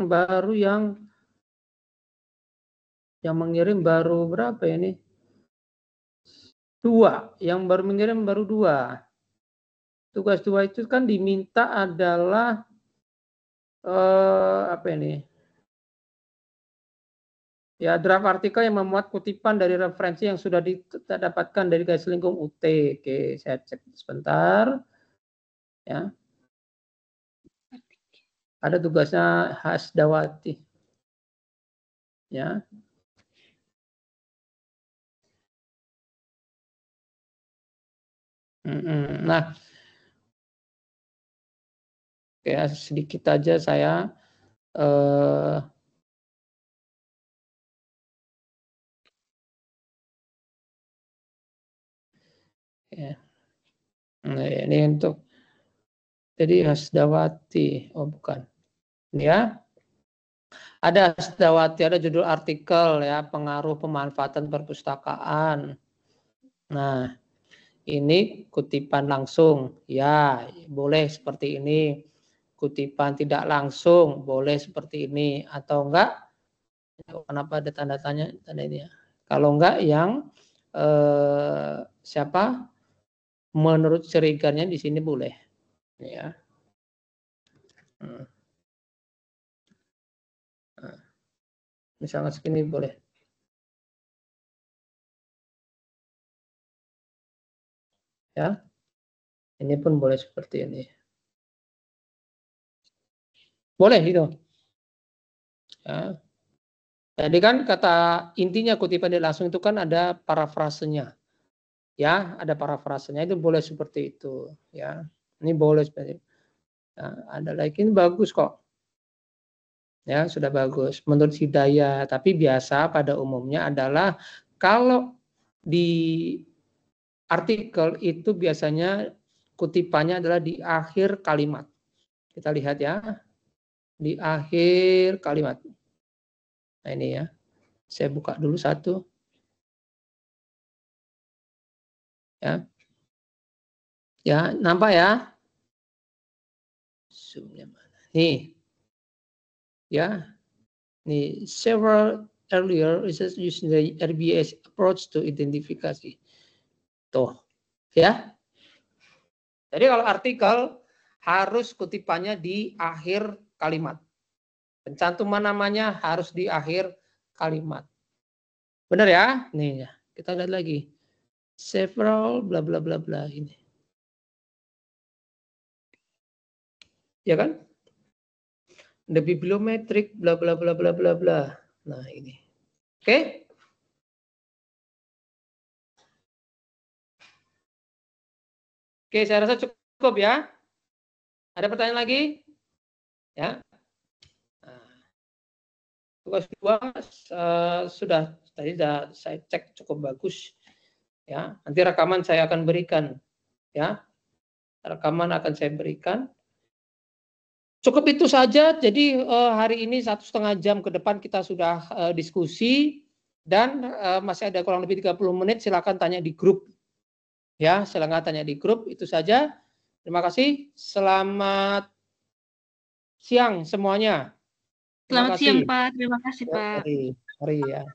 S1: baru yang mengirim baru berapa ya ini? 2, yang baru mengirim baru 2. Tugas 2 itu kan diminta adalah apa ini? Ya, draft artikel yang memuat kutipan dari referensi yang sudah didapatkan dari garis lingkung UT. Oke, saya cek sebentar. Ya. Ada tugasnya Hasdawati. Ya. Nah, ya sedikit aja saya ya. Nah, ini untuk jadi Hasdawati, oh bukan. Ini ya. Ada Hasdawati, ada judul artikel ya, pengaruh pemanfaatan perpustakaan. Nah, ini kutipan langsung, ya boleh seperti ini. Kutipan tidak langsung, boleh seperti ini. Atau enggak, kenapa ada tanda tanya, tanda ini ya. Kalau enggak yang siapa? Menurut serigannya di sini boleh. Ya. Misalnya segini boleh. Ya. Ini pun boleh seperti ini. Boleh itu. Ya. Jadi kan kata intinya kutipan tidak langsung itu kan ada parafrasenya. Ya, ada parafrasenya itu boleh seperti itu. Ya, ini boleh seperti itu. Nah, ada lagi ini bagus kok. Ya, sudah bagus. Menurut Hidayah, tapi biasa pada umumnya adalah kalau di artikel itu biasanya kutipannya adalah di akhir kalimat. Kita lihat ya, di akhir kalimat. Nah ini ya, saya buka dulu satu. Ya, ya nampak ya? Zoom-nya mana? Nih, ya, nih several earlier research using the RBS approach to identifikasi. Tuh, ya. Jadi kalau artikel harus kutipannya di akhir kalimat. Pencantuman namanya harus di akhir kalimat. Benar ya? Nih ya, kita lihat lagi. Several bla bla bla bla ini. Ya kan? The bibliometric bla bla bla bla bla bla. Nah, ini. Oke? Oke, saya rasa cukup ya. Ada pertanyaan lagi? Ya. Nah, tugas 2 sudah tadi sudah saya cek cukup bagus. Ya, nanti rekaman saya akan berikan. Ya. Rekaman akan saya berikan. Cukup itu saja. Jadi hari ini 1,5 jam ke depan kita sudah diskusi dan masih ada kurang lebih 30 menit. Silakan tanya di grup. Ya, silakan tanya di grup. Itu saja. Terima kasih. Selamat siang semuanya.
S2: Selamat siang Pak. Terima kasih Pak.
S1: Mari ya.